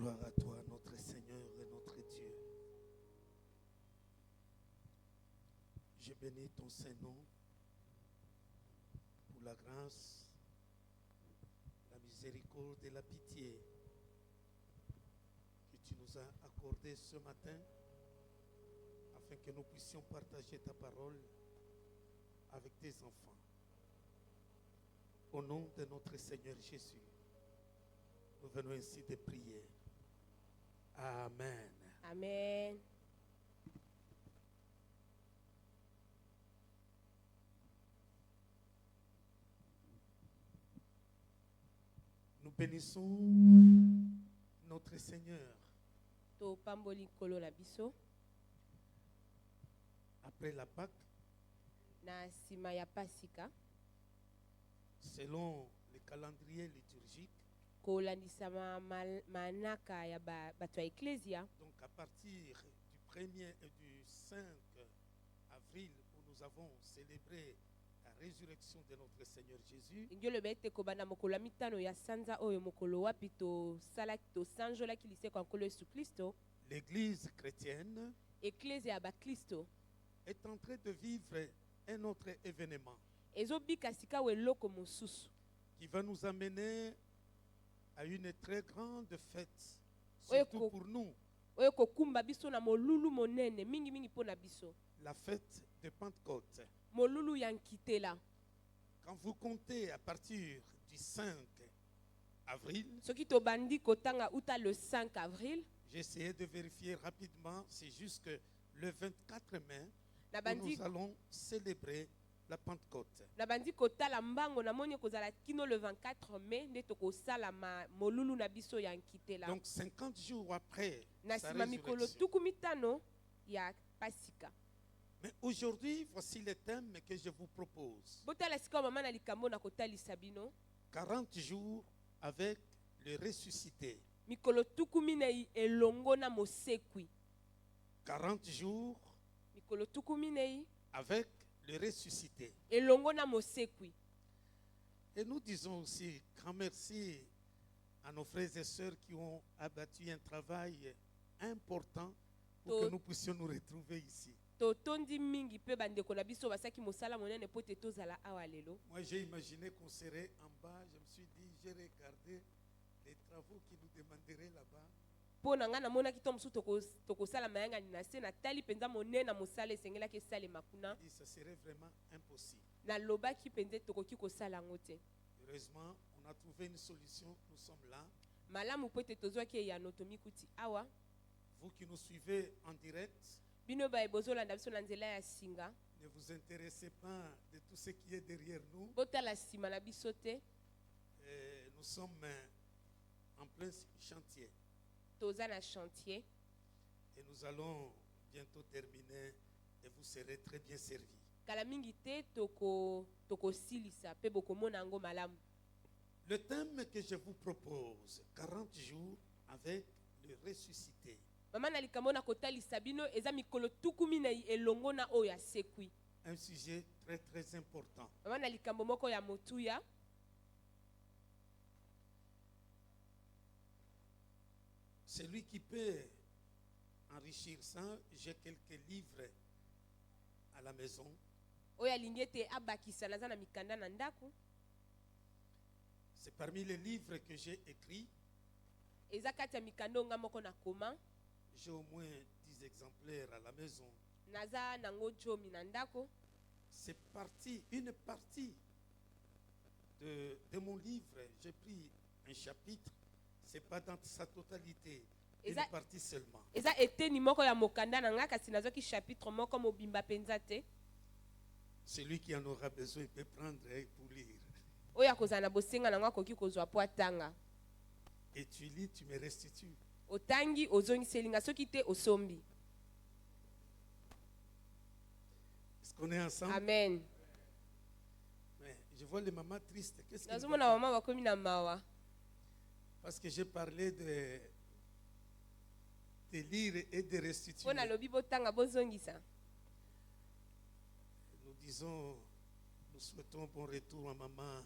Gloire à toi, notre Seigneur et notre Dieu. Je bénis ton Saint-Nom pour la grâce, la miséricorde et la pitié que tu nous as accordées ce matin afin que nous puissions partager ta parole avec tes enfants. Au nom de notre Seigneur Jésus, nous venons ainsi de prier. Amen. Amen. Nous bénissons notre Seigneur. To pamboli kolo na biso Après la Pâque, na sima ya pasika selon le calendrier liturgique, kolandisa manaka ya bato ya eklesia. donc à partir du 1er et du 5 avril où nous avons célébré la résurrection de notre Seigneur Jésus, Ngiolo bete kobanda mokolo ya mitano ya sanza oyo mokolo wapi tosanjolaki liseko ya nkolo Yesu Kristo, l'Église chrétienne eklesia ya bakristo est en train de vivre un autre événement ezobika sika eloko mosusu qui va nous amener à une très grande fête, Oyo surtout ko- pour nous, oyo kokumba biso na molulu monene mingi mpo na biso, la fête de Pentecôte. molulu ya nkitela. Quand vous comptez à partir du 5 avril, Soki tobandi kotanga uta le 5 avril, j'ai essayé de vérifier rapidement, c'est juste que le 24 mai, na où bandi nous allons célébrer la Pentecôte. na bandi kotala mbango na moni kozala kino le 24 mai nde tokosala molulu na biso ya nkitela. Donc 50 jours après Na sa sima mikolo résurrection. tuku mitano ya pasika. Mais aujourd'hui, voici le thème que je vous propose. Botala sika mama na likambo na kotalisa bino 40 jours avec le ressuscité. mikolo tuku minei elongo na mosekwi. 40 jours Mikolo tuku minei avec le ressuscité. elongo na mosekwi. Et nous disons aussi grand merci à nos frères et sœurs qui ont abattu un travail important pour que nous puissions nous retrouver ici. Totondi mingi pe bandeko na biso basaki mosala monene po te tozala awa lelo. Moi, j'ai imaginé qu'on serait en bas. Je me suis dit, j'ai regardé les travaux qui nous demanderaient là-bas. Po na nga namonaki to mosusu tokosala mayanga na se na tali penza monene na mosala esengelaki esalema kuna. J'ai dit, ça serait vraiment impossible. Nalobaki penze tokoki kosala yango te. Heureusement, on a trouvé une solution. Nous sommes là. Malamu po te tozwaki eyano tomikuti awa. Vous qui nous suivez en direct, Bino ba ebozolanda biso na nzela ya singa. ne vous intéressez pas de tout ce qui est derrière nous. Botala sima na biso te. Nous sommes en plein chantier. Toza na chantier. Et nous allons bientôt terminer et vous serez très bien servis. Kala mingi te tokosilisa pe bokomona yango malamu. Le thème que je vous propose, 40 jours avec le ressuscité. Mama na likambo na kotalisa bino eza mikolo tuku minei elongo na oyo asekwi. Un sujet très très important. Mama na likambo moko ya motuya. Celui qui peut enrichir ça, j'ai quelques livres à la maison. Oyo alingi ete abakisa naza na mikanda na ndako. C'est parmi les livres que j'ai écrits. Eza kati ya mikanda nga moko na koma. J'ai au moins 10 exemplaires à la maison. Naza nango jomi na ndako. C'est une partie de mon livre. J'ai pris un chapitre. Ce n'est pas dans sa totalité. Et Une ça- partie seulement. Eza eteni moko ya mokanda na nga kasi nazwaki chapitre moko mobimba penza te. Celui qui en aura besoin peut prendre pour lire. Oyo akozala na bosenga na nga akoki kozwa po atanga. Et tu lis, tu me restitues. Otangi ozongiseli nga soki te osombi. Est-ce qu'on est ensemble? Amen. Mais je vois les mamans tristes. Qu'est-ce qu'ils Nazomona vont faire? mama bakomi na mawa. Parce que j'ai parlé de lire et de restituer. Po nalobi botanga bozongisa. Nous disons, nous souhaitons bon retour à maman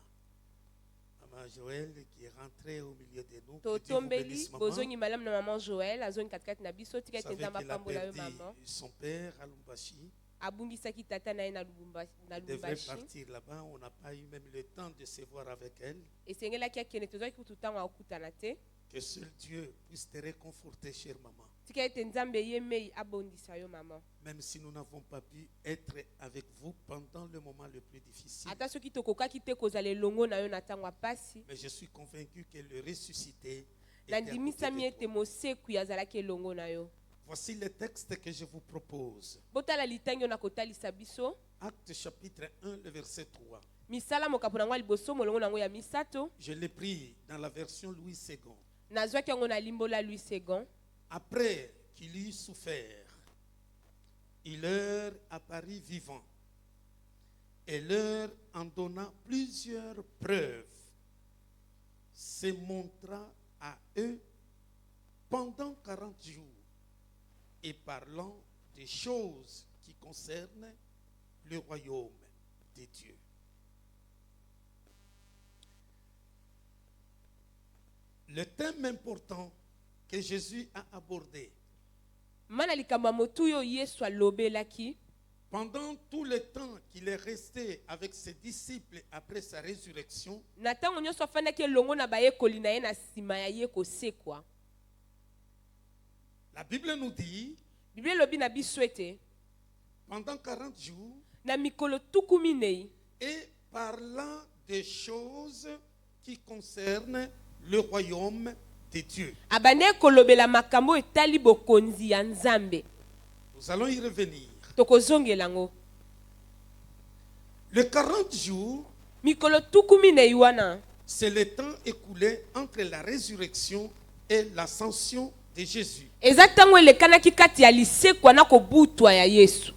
Maman Joël qui est rentrée au milieu de nous. Que Dieu vous totombeli bénisse, maman. bozongi malamu na maman Joël azongi katikati na biso tika Vous savez ete nzambe qu'il a apambola yo perdu maman son père à Lumbashi. abungisaki tata na ye na Il devrait Lubumbashi partir là-bas. On n'a pas eu même le temps de se voir avec elle. esengelaki akende tozwaki kutu ntango akokutana te Que seul Dieu puisse te réconforter, chère maman. tika ete nzambe ye mei abondisa yo maman Même si nous n'avons pas pu être avec vous pendant le moment le plus difficile. ata soki tokokaki te kozala elongo na yo na ntango ya pasi Mais je suis convaincu que le ressuscité était à côté nandimisami de ete toi. mosekwi azalaki elongo na yo Voici le texte que je vous propose. botala litangi oyo na kotalisa biso Acte chapitre 1, le verset 3. misala mokapo nango ya liboso molongo nango ya misato Je l'ai pris dans la version Louis II. nazwaki yango na limbola Louis II. Après qu'il eut souffert, il leur apparut vivant et leur en donna plusieurs preuves, se montra à eux pendant 40 jours et parlant des choses qui concernent le royaume de Dieu. Le thème important que Jésus a abordé mana likambo ya motuyo yesu alobelaki pendant tout le temps qu'il est resté avec ses disciples après sa résurrection, na ntango nyonso afandaki elongo na bayekoli na ye na nsima ya ye kosekwa la Bible nous dit, biblia elobi na biso ete pendant 40 jours, na mikolo tuku minei et parlant des choses qui concernent le royaume de Dieu. abandaki kolobela makambo oyo etali bokonzi ya nzambe Nous allons y revenir. tokozongela yango Les 40 jours, mikolo tuku minei wana c'est le temps écoulé entre la résurrection et l'ascension de Jésus. eza ntango elekanaki kati ya lisekwa na kobutwa ya yesu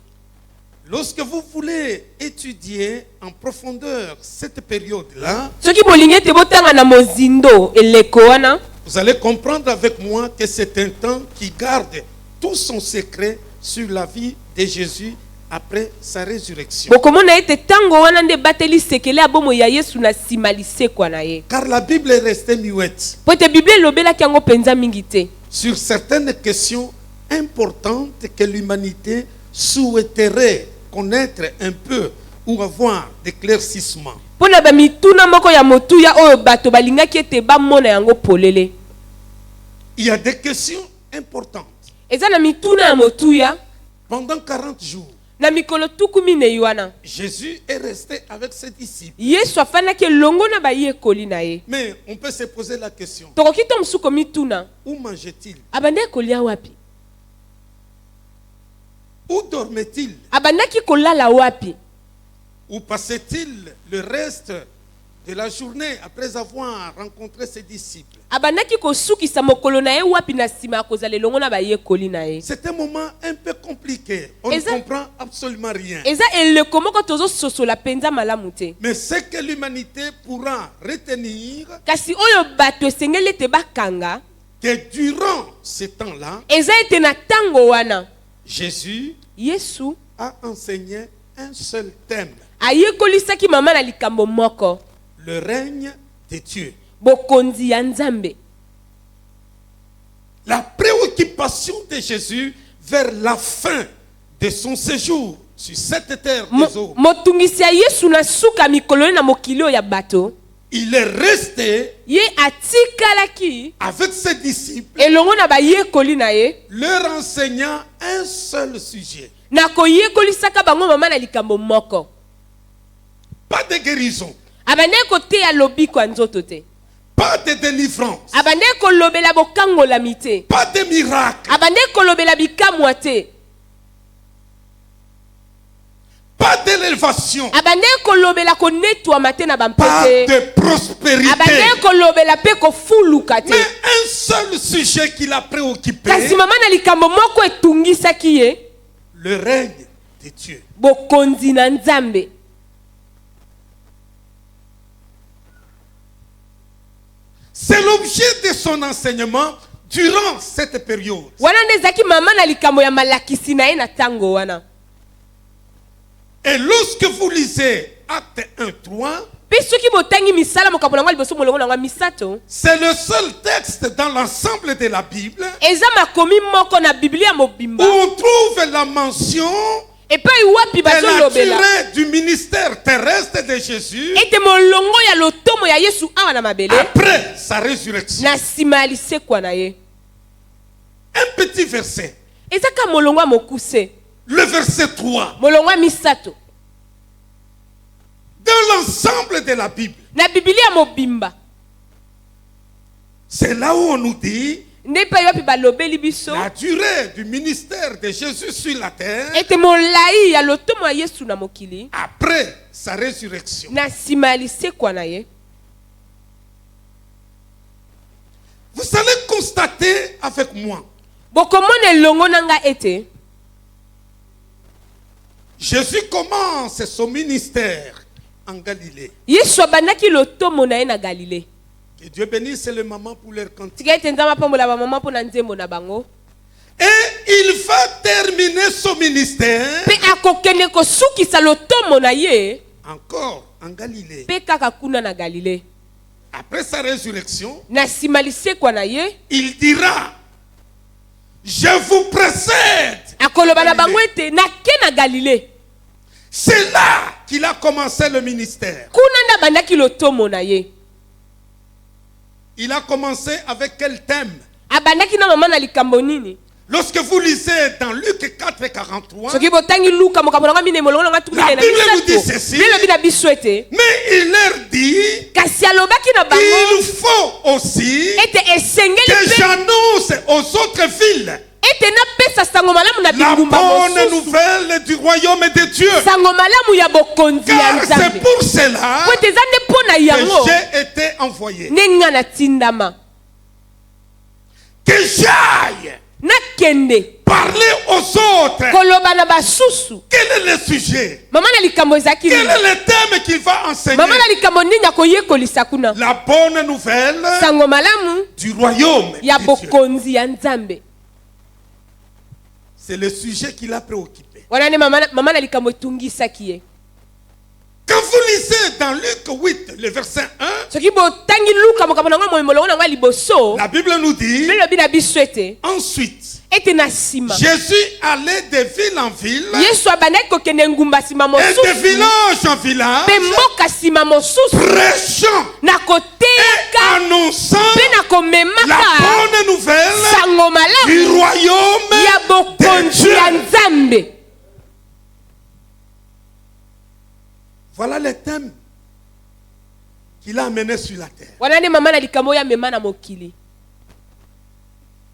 Lorsque vous voulez étudier en profondeur cette période-là, soki bolingi ete botanga na mozindo eleko wana vous allez comprendre avec moi que c'est un temps qui garde tout son secret sur la vie de Jésus après sa résurrection. bokomona ete ntango wana nde bateli sekele ya bomoi ya yesu na nsima lisekwa na ye Car la Bible est restée muette po ete biblia elobelaki yango mpenza mingi te sur certaines questions importantes que l'humanité souhaiterait connaître un peu ou avoir d'éclaircissement. mpo na bamituna moko ya motuya oyo bato balingaki ete bamona yango polele Il y a des questions importantes. eza na mituna ya motuya Pendant 40 jours, na mikolo tuku minei wana Jésus est resté avec ses disciples. yesu afandaki elongo na bayekoli na ye Mais on peut se poser la question, tokoki to mosusu komituna où mangeait-il? abandaki kolia wapi Où dormait-il? abandaki kolala wapi Où passait-il le reste de la journée après avoir rencontré ses disciples? abandaki kosukisa mokolo na ye wapi na nsima ya kozala elongo na bayekoli na ye C'est un moment un peu compliqué. On ne comprend absolument rien. eza eleko moko tozososola mpenza malamu te Mais ce que l'humanité pourra retenir, kasi oyo bato esengeli ete bakanga que durant ce temps-là, eza ete na ntango wana Jésus yesu a enseigné un seul thème, ayekolisaki mama na likambo moko le règne de Dieu. bokonzi ya nzambe La préoccupation de Jésus vers la fin de son séjour sur cette terre des hommes. motungisi ya yesu na suka mikolo na mokili oyo ya bato Il est resté ye atikalaki avec ses disciples, elongo na bayekoli na ye leur enseignant un seul sujet. na koyekolisaka bango mama na likambo moko Pas de guérison, abandaki koteya lobiko ya nzoto te pas de délivrance, abandaki kolobela bokangolami te pas de miracle, abandaki kolobela bikamwa te pas d'élévation, abandaki kolobela konetwama te na pas bampete de prospérité. abandaki kolobela mpe kofuluka te Mais un seul sujet qui l'a préoccupé, kasi mama na likambo moko etungisaki ye le règne de Dieu. bokonzi na nzambe C'est l'objet de son enseignement durant cette période. wana nde ezalaki mama na likambo ya malakisi na ye na ntango wana Et lorsque vous lisez Acte 1:3, Mpe soki botangi misala makambo na ngwa liboso molongo na ngwa misato, c'est le seul texte dans l'ensemble de la Bible eza makomi moko na Biblia où mobimba. on trouve la mention Epai wapi de la bazolobela durée du ministère terrestre de Jésus ete molongo ya lotomo ya Yesu awa na mabele après sa résurrection. na nsima ya lisekwa na ye. Un petit verset, Eza ka molongo ya mokuse, le verset 3. molongo ya misato Dans l'ensemble de la Bible, na Biblia mobimba. c'est là où on nous dit Nde epai wapi balobeli biso la durée du ministère de Jésus sur la terre ete molai ya lotomo ya Yesu na mokili après sa résurrection. na nsima ya lisekwa na ye. Vous allez constater avec moi, Bokomona elongo na nga ete Jésus commence son ministère en Galilée. Yesu abandaki lotomo na ye na Galile. Que Dieu bénisse les mamans pour leur cantique. Tika ete nzambe apambola bamama mpo na nzembo na bango. Et il va terminer son ministère Pe akokende kosukisa lotomo na ye encore en Galilée. pe kaka kuna na Galile. Après sa résurrection, Na nsima lisekwa na ye il dira, je vous précède. akoloba na bango ete nake na Galile. C'est là qu'il a commencé le ministère. Kuna nda bandaki lotomo na ye. Il a commencé avec quel thème? Abandaki na mama na likambo nini? Lorsque vous lisez dans Luc 4:43, Soki botangi Luka makambo na nga mine molongo na nga tukile na La Bible nous dit misato. ceci. Bible na biso ete mais il leur dit, kasi alobaki na bango il faut aussi ete esengeli que pe j'annonce aux autres villes ete napesa sango malamu na la bingumba bonne mosusu. nouvelle du royaume de Dieu. Sango malamu ya bokonzi ya Car c'est Nzambe. pour cela Po ete eza nde mpo na que yango j'ai été envoyé. nde nga natindama Que j'aille nakende parler aux autres. koloba na basusu. Quel est le sujet? Mama na likambo ezalaki Quel nini? est le thème qu'il va enseigner? Mama na likambo nini akoyekolisa kuna? La bonne nouvelle Sango malamu du royaume ya de Dieu. bokonzi ya Nzambe. C'est le sujet qui l'a préoccupé. Wana ne mama na likambo etungisaki ye. Quand vous lisez dans Luc 8, le verset 1, Soki botangi Luka makambo na ngwa molongo na ngwa liboso, la Bible nous dit, bilobi na biso ete ensuite, ete na nsima Jésus allait de ville en ville Yesu abandaki kokende ngumba nsima et de mosusu village en village, mpe mboka nsima mosusu prêchant na et koteka annonçant mpe na la komemaka bonne nouvelle sango malamu du royaume ya de bokonzi Dieu. ya Nzambe. Voilà le thème qu'il a amené sur la terre. Wana nde mama na likambo ya mema na mokili.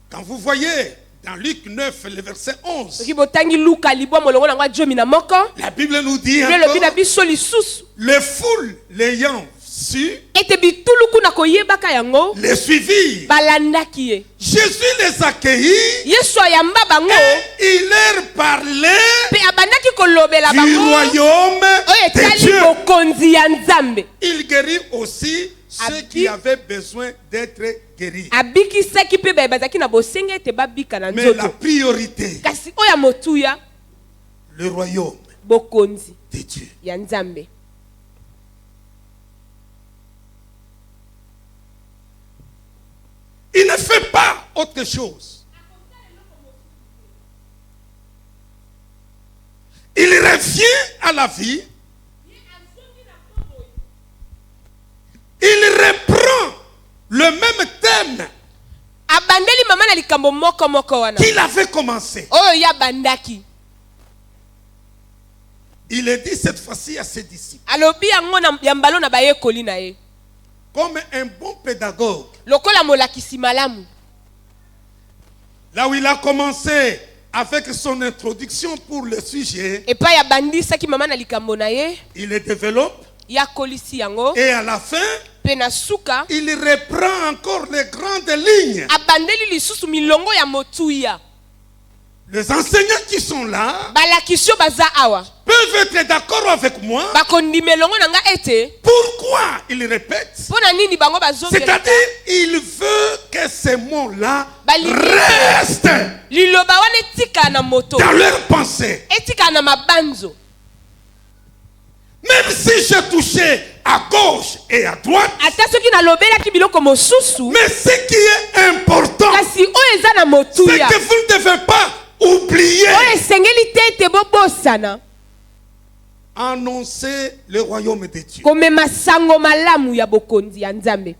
Quand vous voyez dans Luc 9, le verset 11, Soki botangi Luka libwa molongo na ngwa jomi na moko, la Bible nous dit bilobi na encore, biso lisusu les foules l'ayant su, ete bituluku na koyebaka yango les suivirent. balandaki ye. Jésus les accueillit Yesu ayamba bango et il leur parlait pe abandaki kolobela du bango royaume oyo de etali Dieu. bokonzi ya Nzambe. Il guérit aussi ceux qui avaient besoin d'être guéris. Abikisaki pe baye bazaki na bosenga ete babika na Mais la nzoto. priorité, Kasi oya motuya le royaume bokonzi de Dieu. ya Nzambe. Il ne fait pas autre chose. Il revient à la vie. Il reprend le même thème Abandeli mama na likambo moko moko wana. qu'il avait commencé. Oyo ya bandaki. Il est dit cette fois-ci à ses disciples. Alobi yango na yambalo na bayekoli na ye. Comme un bon pédagogue. Lokola molakisi malamu. Là où il a commencé avec son introduction pour le sujet, Epa ya bandisaki mama na likambo na ye, il le développe ya kolisi yango. et à la fin, Pe na suka il reprend encore les grandes lignes. abandeli lisusu milongo ya motuya. Les enseignants qui sont là Balakisio baza awa. peuvent être d'accord avec moi. Bakondi melongo na nga ete. Pourquoi il répète? Pona nini bango bazongela. C'est-à-dire, il veut que ces mots-là Balingi. restent Liloba wana etika na moto. dans leur pensée. Etika na mabanzo. même si je touchais à gauche et à droite, ata soki nalobelaki biloko mosusu mais ce qui est important, kasi oyo eza na c'est motuya que vous ne devez pas oublier oyo esengeli te ete bobosana annoncer le royaume de Dieu. komema sango malamu ya bokonzi ya nzambe.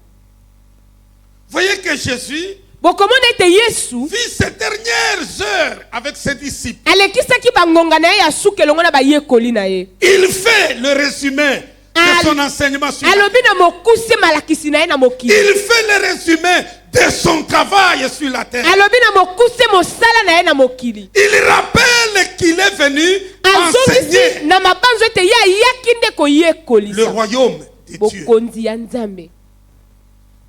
Voyez que Jésus bokomona ete yesu vit ces dernières heures avec ses disciples. alekisaki bangonga na ye ya suka elongo na bayekoli na ye. Il fait le résumé de son enseignement sur la alobi na mokuse malakisi na ye na mokili. Il fait le résumé de son travail sur la terre. alobi na mokuse mosala na ye na mokili. Il rappelle qu'il est venu azongisi enseigner na mabanzo ete ye ayaki nde le koyekolisa royaume de Dieu. bokonzi ya nzambe.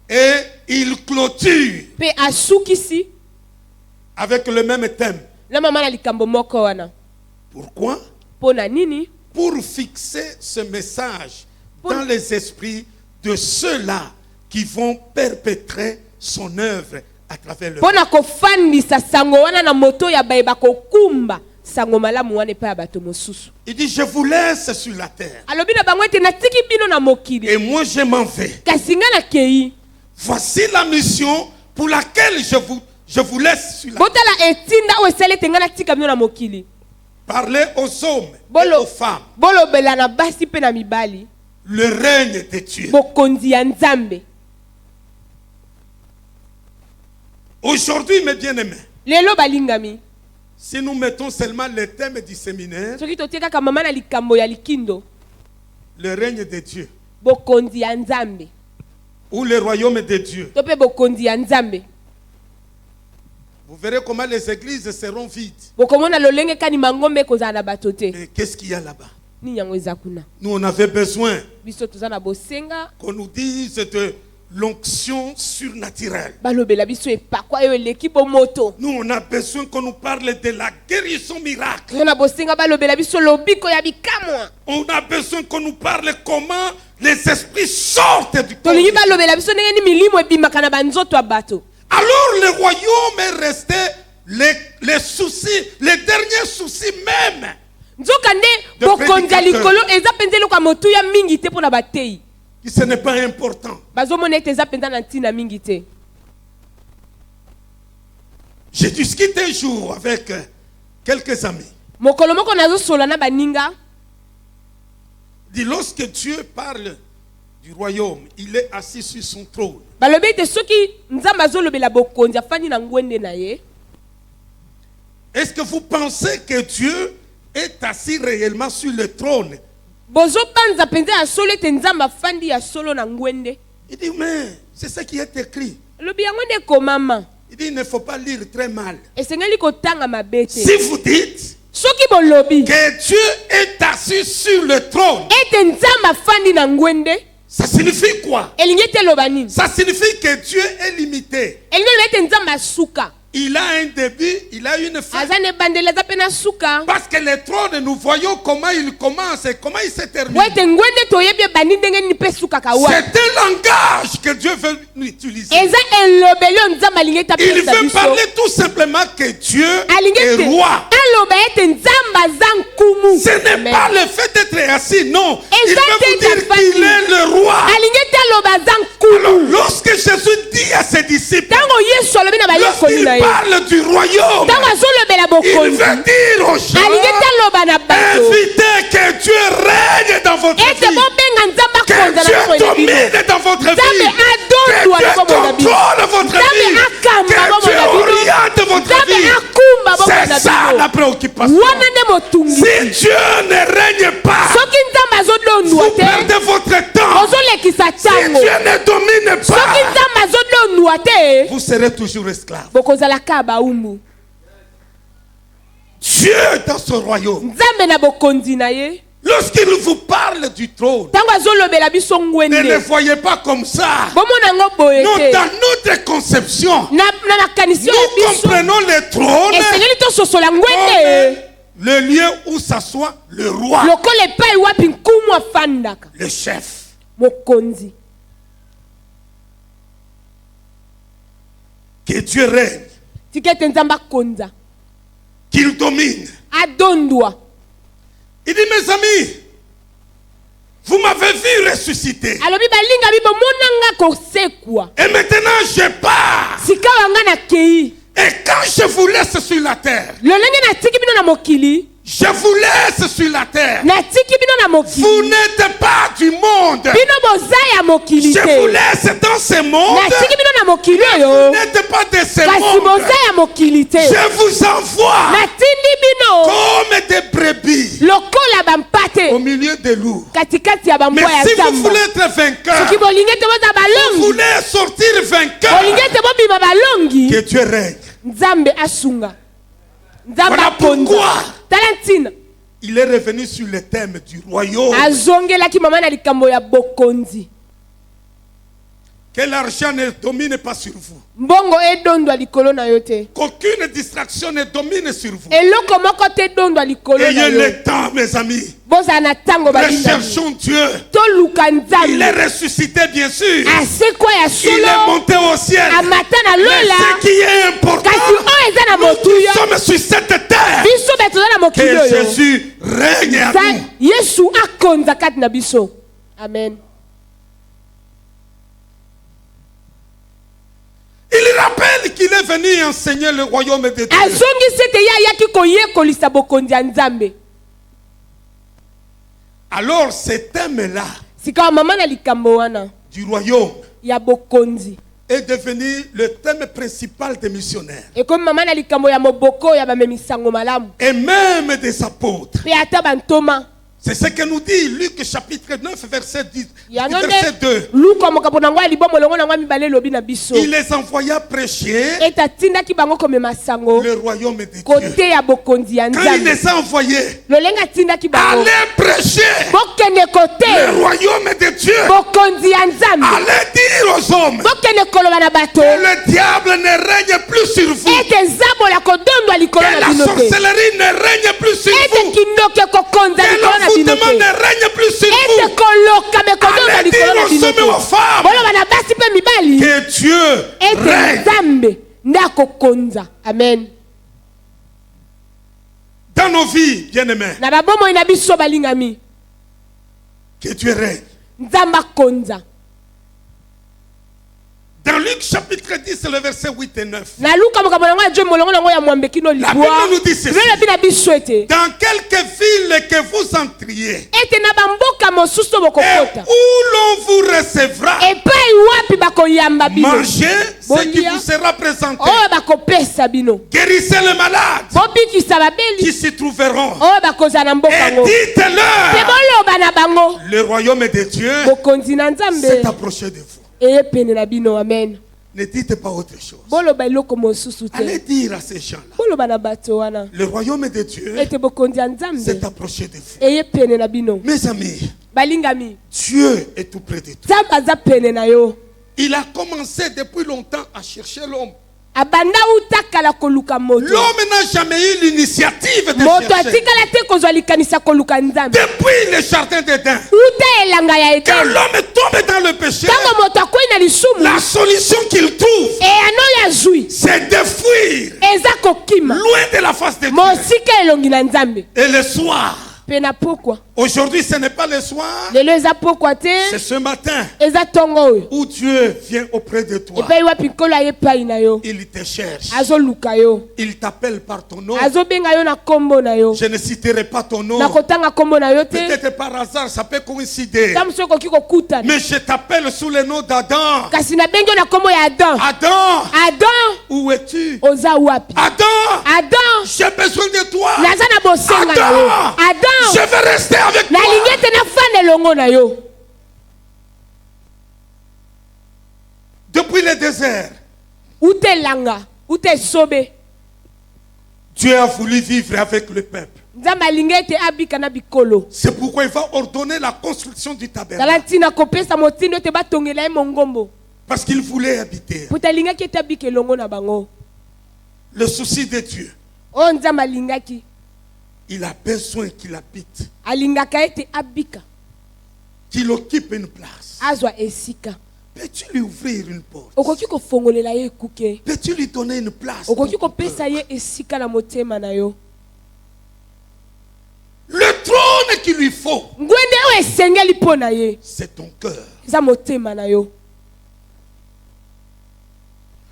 Et il clôture Pe asukisi avec le même thème. na mama na likambo moko wana. Pourquoi? Pona nini? Pour fixer ce message dans les esprits de ceux-là qui vont perpétrer son œuvre à travers le monde. Pona kofandisa sango wana na moto ya bayeba kokumba sango malamu wana epai ya bato mosusu. Il dit, je vous laisse sur la terre. Alobi na bango ete natiki bino na mokili. Et moi je m'en vais. Kasi nga nakei. Voici la mission pour laquelle je vous laisse sur la terre. Botala etinda oyo esali ete nga natika bino na mokili. Parlez aux hommes et aux femmes. Bolobela na basi pe na mibali. Le règne de Dieu. Bokonzi ya nzambe. Aujourd'hui, mes bien-aimés, Lelo balingami. si nous mettons seulement le thème du séminaire, Soki totie kaka mama na likambo ya likindo. le règne de Dieu, Bokonzi ya nzambe. ou le royaume de Dieu, To pe bokonzi ya nzambe. vous verrez comment les églises seront vides. Bokomona lolenge kani mangombe kozala na bato te. Mais qu'est-ce qu'il y a là-bas? Ni yango eza kuna. Nous, on avait besoin Biso toza na bosenga. qu'on nous dise de l'onction surnaturelle. Balobela biso epakwa yo eleki bomoto. Nous, on a besoin qu'on nous parle de la guérison miracle. Na bosenga balobela biso lobiko ya bikamwa. On a besoin qu'on nous parle comment les esprits sortent du corps. Tolingi balobela biso ndenge ni milimo ebimaka na banzoto ya bato. Alors le royaume est resté les soucis, les derniers soucis même. Nzokande bokonzi ya likolo eza penza eloko ya motuya mingi te mpona batei. Ce n'est pas important. Bazomona ete eza penza na ntina mingi te. J'ai discuté un jour avec quelques amis. Mokolo moko nazosola na baninga. Dit lorsque Dieu parle du royaume, il est assis sur son trône. Balobi ete soki nzambe azolobela bokonzi afandi na ngwende na ye. Est-ce que vous pensez que Dieu est assis réellement sur le trône? Bozo panza penza ya solo ete nzambe afandi ya solo na ngwende. Il dit, mais c'est ça qui est écrit. Lobi yango nde komama. Il dit, il ne faut pas lire très mal. Esengeli kotanga mabe te. Si vous dites Soki bolobi que Dieu est assis sur le trône, ete nzambe afandi na ngwende, ça signifie quoi? elingi ete eloba nini? Ça signifie que Dieu est limité. Elingi eloba ete nzambe asuka. Il a un début, il a une fin. Aza ne bandela eza pe na suka. Parce que le trône, nous voyons comment il commence et comment il se termine. Ete ngwende toyebi ebandi ndenge nini pe suka kawa. C'est un langage que Dieu veut nous utiliser. Eza elobeli oyo nzambe alingi ete Il apesa veut biso. parler tout simplement que Dieu Alingi est ete roi. aloba ete nzambe aza nkumu. Ce n'est pas le fait d'être assis, non. Il Eza veut vous te dire qu'il est le roi. Alingi ete aloba aza Alors, nkumu. lorsque Jésus dit à ses disciples, Tango Yesu alobi na bayekoli lorsqu'il na ye. parle du royaume, Tango azolobela il bokonzi. veut dire aux gens, Alingi ete aloba na bato. invitez que Dieu règne dans votre Ete vie. bobenga nzambe Que akonza na Dieu bomoi na bino. domine dans votre Nzambe vie. adondwa Que na Dieu bomoi na bino. contrôle votre Nzambe vie. akamba Que bomoi Dieu na bino. oriente votre Nzambe vie. akumba bomoi na C'est ça bino. la préoccupation. Wana nde motungisi. Si Dieu ne règne pas, Soki nzambe azodondwa vous te, perdez votre temps. ozolekisa Si ntango. Dieu ne domine Soki pas, nzambe azodondwa te, vous serez toujours esclave. bokozalaka baumbu. Dieu dans son royaume, Nzambe na bokonzi na ye, lorsqu'il vous parle du trône, ntango azolobela biso ne le ngwende. voyez pas comme ça. Bomona yango boye Non, te. dans notre conception, Na makanisi oyo nous biso comprenons le trône esengeli tososola comme ngwende le lieu où s'assoit le roi, lokola epai wapi nkumu afandaka. le chef. Mokonzi. Que Dieu règne, Tika ete nzambe akonza. qu'il domine. Adondwa. Il dit, mes amis, ressuscité. alobi balinga bi bomonanga kosekwa Et maintenant je pars. sika wanga na kei Et quand je vous laisse sur la terre, lolenge natiki bino na mokili je vous laisse sur la terre. natiki bino na Vous mokili n'êtes pas du monde. bino boza ya mokili Je vous te laisse dans ce monde. natiki bino na mokili Vous oyo n'êtes pas de ce kasi monde. boza ya mokili te Je vous envoie natindi bino comme des brebis lokola bampate au milieu des loups. katikati ya Mais bambwa ya si vous zamba voulez être vainqueur, soki bolingi te boza vous balongi voulez sortir vainqueur, bolingi te bobima balongi que Dieu règne. nzambe asunga nzambe Voilà akonza pourquoi tala ntina il est revenu sur le thème du royaume. azongelaki mama na likambo ya bokonzi Que l'argent ne domine pas sur vous. mbongo edondwa likolo na yo te Qu'aucune distraction ne domine sur vous. eloko moko te edondwa likolo na Ayez yo le temps, mes amis. bozala na ntango balingami Recherchons Dieu. toluka Il est nzambe ressuscité, bien sûr. asekwa ya Il est solo monté au ciel. amata na Mais lola ce qui est important, kasi oyo eza na nous motuya qui sommes sur cette terre, biso be toza na mokili que oyo Jésus règne à nous. yesu akonza kati na biso amen Il rappelle qu'il est venu enseigner le royaume de Dieu. azongisi ete ye ayaki koyekolisa bokonzi ya nzambe Alors ce thème-là sika mama na likambo wana du royaume ya bokonzi est devenu le thème principal des missionnaires ekomi mama na likambo ya moboko ya bamemisango malamu et même des apôtres. mpe ata bantoma C'est ce que nous dit Luc chapitre 9 verset 10, yango verset 2. nde luka mokambo na ngo ya libomo longo na ngo ya mibale elobi na biso Il les envoya prêcher ete atindaki bango komema sango le royaume de Dieu. kote ya bokonzi ya Quand il nzambe les a envoyés, lolenge atindaki bango allez prêcher bokende le kote royaume de Dieu. bokonzi ya nzambe Allez dire aux hommes bokende koloba na bato que le diable ne règne plus sur vous. ete nzambo ya kodondwa likolo Que na la bino te sorcellerie ne règne plus sur ete vous. kindoki kokonza Que likolo na bino l'envoûtement te ne règne plus sur ete vous. koloka mekodonda Allez likolo dire na aux bino hommes et aux te femmes boloba na basi mpe mibali que Dieu ete règne. nzambe nde akokonza amen Dans nos vies, bien-aimés, na babomoi na biso balingami que Dieu règne. nzambe akonza Dans Luc chapitre 10, le verset 8 et 9. na luka makambo nango ya jo molongo nango ya mwambe kino La libwa Bible nous dit ceci. elobi na biso ete Dans quelque ville que vous entriez ete na bamboka mosusu et bokokota où l'on vous recevra, epai wapi bakoyamba bino mangez ce qui Bolia. vous sera présenté. oyo bakopesa bino Guérissez les malades bobikisa babeli qui s'y trouveront. oyo bakozala na mboka Et ngo mpe dites-leur, boloba na bango le royaume de Dieu bokonzi na nzambe s'est approché de vous. eye pene na bino amen Ne dites pas autre chose. boloba eloko mosusu Allez te dire à ces gens-là, boloba na bato wana le royaume de Dieu ete bokonzi ya nzambe s'est approché de vous. eye pene na bino Mes amis, balingami Dieu est tout près de toi. nzambe aza pene na yo Il a commencé depuis longtemps à chercher l'homme. abanda uta kala koluka moto L'homme n'a jamais eu l'initiative de moto chercher. atikala te kozwa likanisa koluka nzambe Depuis le jardin d'Éden, uta elanga ya quand edeni l'homme tombe dans le péché, ntango moto akwei na lisumu la solution qu'il trouve, eyano ya zwi c'est de fuir eza kokima loin de la face de Dieu. mosika elongi na nzambe Et le soir, mpe na pokwa aujourd'hui ce n'est pas le soir, lelo eza pokwa te c'est ce matin eza ntongo oyo où Dieu vient auprès de toi. epai wapi nkolo aye epai na yo Il te cherche. azoluka yo Il t'appelle par ton nom. azobenga yo na nkombo na yo Je ne citerai pas ton nom. nakotanga nkombo na yo te Peut-être par hasard, ça peut coïncider. ta mosu okoki kokutana Mais je t'appelle sous le nom d'Adam. kasi nabengi yo na nkombo ya adam Adam, adam où es-tu? oza wapi Adam, adam j'ai besoin de toi. naza na bosenga na yo Adam, je adam veux rester avec toi. nalingi ete nafanda elongo na yo Depuis le désert, uta elanga uta esobe Dieu a voulu vivre avec le peuple. nzambe alingi ete abika na bikolo C'est pourquoi il va ordonner la construction du zala tabernacle. ntina kopesa motindo ete batongela ye mongombo Parce qu'il voulait habiter. puta alingaki ete abika elongo na bango Le souci de Dieu, oyo nzambe alingaki il a besoin qu'il habite, alingaka ete abika qu'il occupe une place. azwa esika Peux-tu lui ouvrir une porte? okoki kofongolela ye ekuke Peux-tu lui donner une place? okoki dans ton kopesa cœur? ye esika na motema na yo Le trône qu'il lui faut, ngwende oyo esengeli mpo na ye. C'est ton cœur. Eza motema na yo.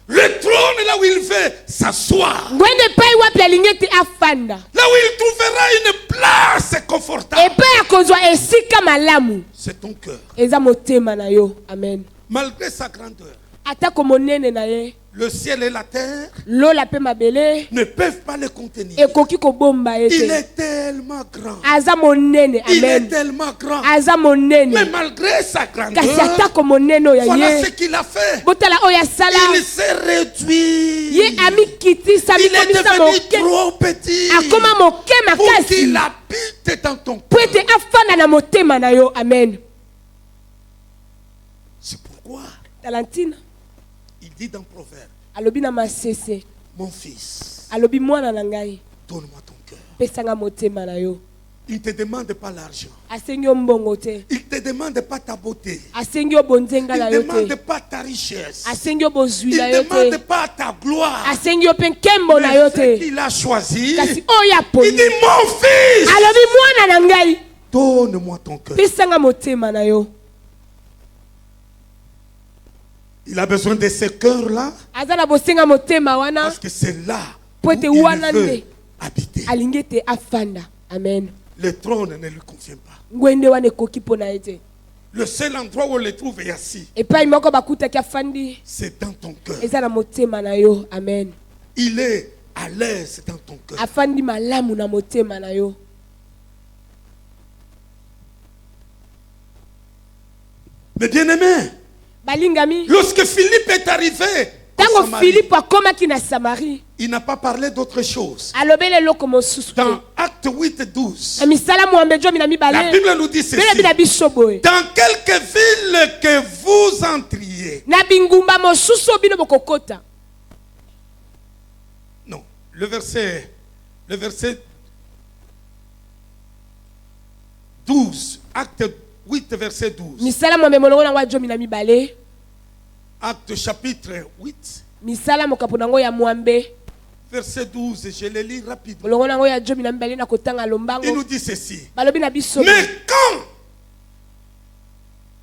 Le trône là où il veut s'asseoir. Ngwende pai wapi alingi ete afanda. Là où il trouvera une place confortable. Epai akozwa esika malamu. C'est ton cœur. Eza motema na yo. Amen. Malgré sa grandeur, Atako monene na ye. le ciel et la terre Lola pe mabele. ne peuvent pas le contenir. Ekoki kobomba Il ete. est tellement grand. Aza monene. Il est Amen. tellement grand. Aza monene. Mais malgré sa Kasi grandeur, atako monene oya voilà ye. ce qu'il a fait. Botala oya sala. Il s'est réduit. Ye amikiti sami Il est komisa devenu moke. trop petit Akoma moke pour makasi. qu'il habite dans ton Po cœur. ete afanda na motema na yo. Amen. C'est pourquoi Talantina. il dit dans Proverbe, Alobi na masese. mon fils, Alobi mwana na ngai. donne-moi ton cœur. Pesanga motema na yo. Il ne te demande pas l'argent. Asengi yo mbongo te. Il ne te demande pas ta beauté. Asengi yo bonzenga Il na ne yo demande te. pas ta richesse. Asengi yo bozwi Il na ne yo demande te. pas ta gloire. Asengi yo pe nkembo na yo Mais ce te. qu'il a choisi, Kasi oyo il aponi. dit, mon fils, Alobi mwana na ngai. donne-moi ton cœur. Pesanga motema na yo. Il a besoin de ce cœur-là Aza na bosenga motema wana. parce que c'est là où Po ete il wana veut nde habiter. alingi ete afanda. Amen. Le trône ne lui convient pas. Ngwende wana ekoki mpo na ye te. Le seul endroit où on le trouve est assis. Epai moko bakutaki afandi. C'est dans ton cœur. Eza na motema na yo. Amen. Il est à l'aise dans ton cœur. Afandi malamu na motema na yo. Mais bien aimé, Balingami. lorsque Philippe est arrivé en Tango Samarie, Philippe akomaki na Samarie. il n'a pas parlé d'autre chose. Alobele loko mosusu. Dans Acte 8:12, Na misala muambe jo mina la mibale. Bible nous dit ceci. Bele bina bisoboe. Dans quelque ville que vous entriez. Na bingumba mosusu bino bokokota. Non, le verset 12, Acte 8, verset 12. Misala muambe molongo na wajo mina mibale. Acte chapitre 8, Misala mokapo nango ya muambe. verset 12, je le lis rapidement. Molongo nango ya jo mina mibale na kotanga Il lombango. nous dit ceci. Balobi na bisoboe. Mais quand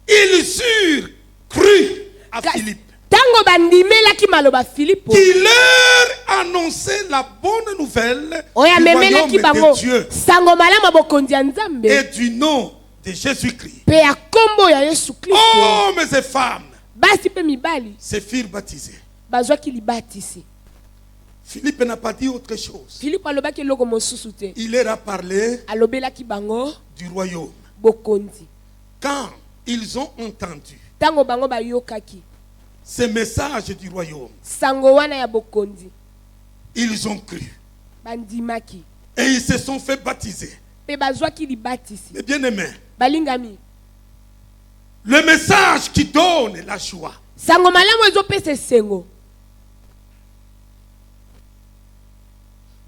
ils eurent cru à Philippe, Tango bandimelaki maloba Philippe. qui leur annonçait la bonne nouvelle Oya du royaume memelaki bango. de Dieu Sango malama bokonzi ya Nzambe. et du nom de Jésus-Christ. Pe ya kombo ya Yesu Kristo. Hommes et femmes Basi pe mibali. se firent baptiser. Bazwaki libatisi. Philippe n'a pas dit autre chose. Philippe alobaki eloko mosusu te. Il leur a parlé Alobelaki bango du royaume. bokonzi. Quand ils ont entendu Tango bango bayokaki ce message du royaume, sango wana ya bokonzi, ils ont cru. bandimaki Et ils se sont fait baptiser. pe bazwaki libatisi. Mais bien aimé, Balingami, le message qui donne la joie, sango malamu ezopesa esengo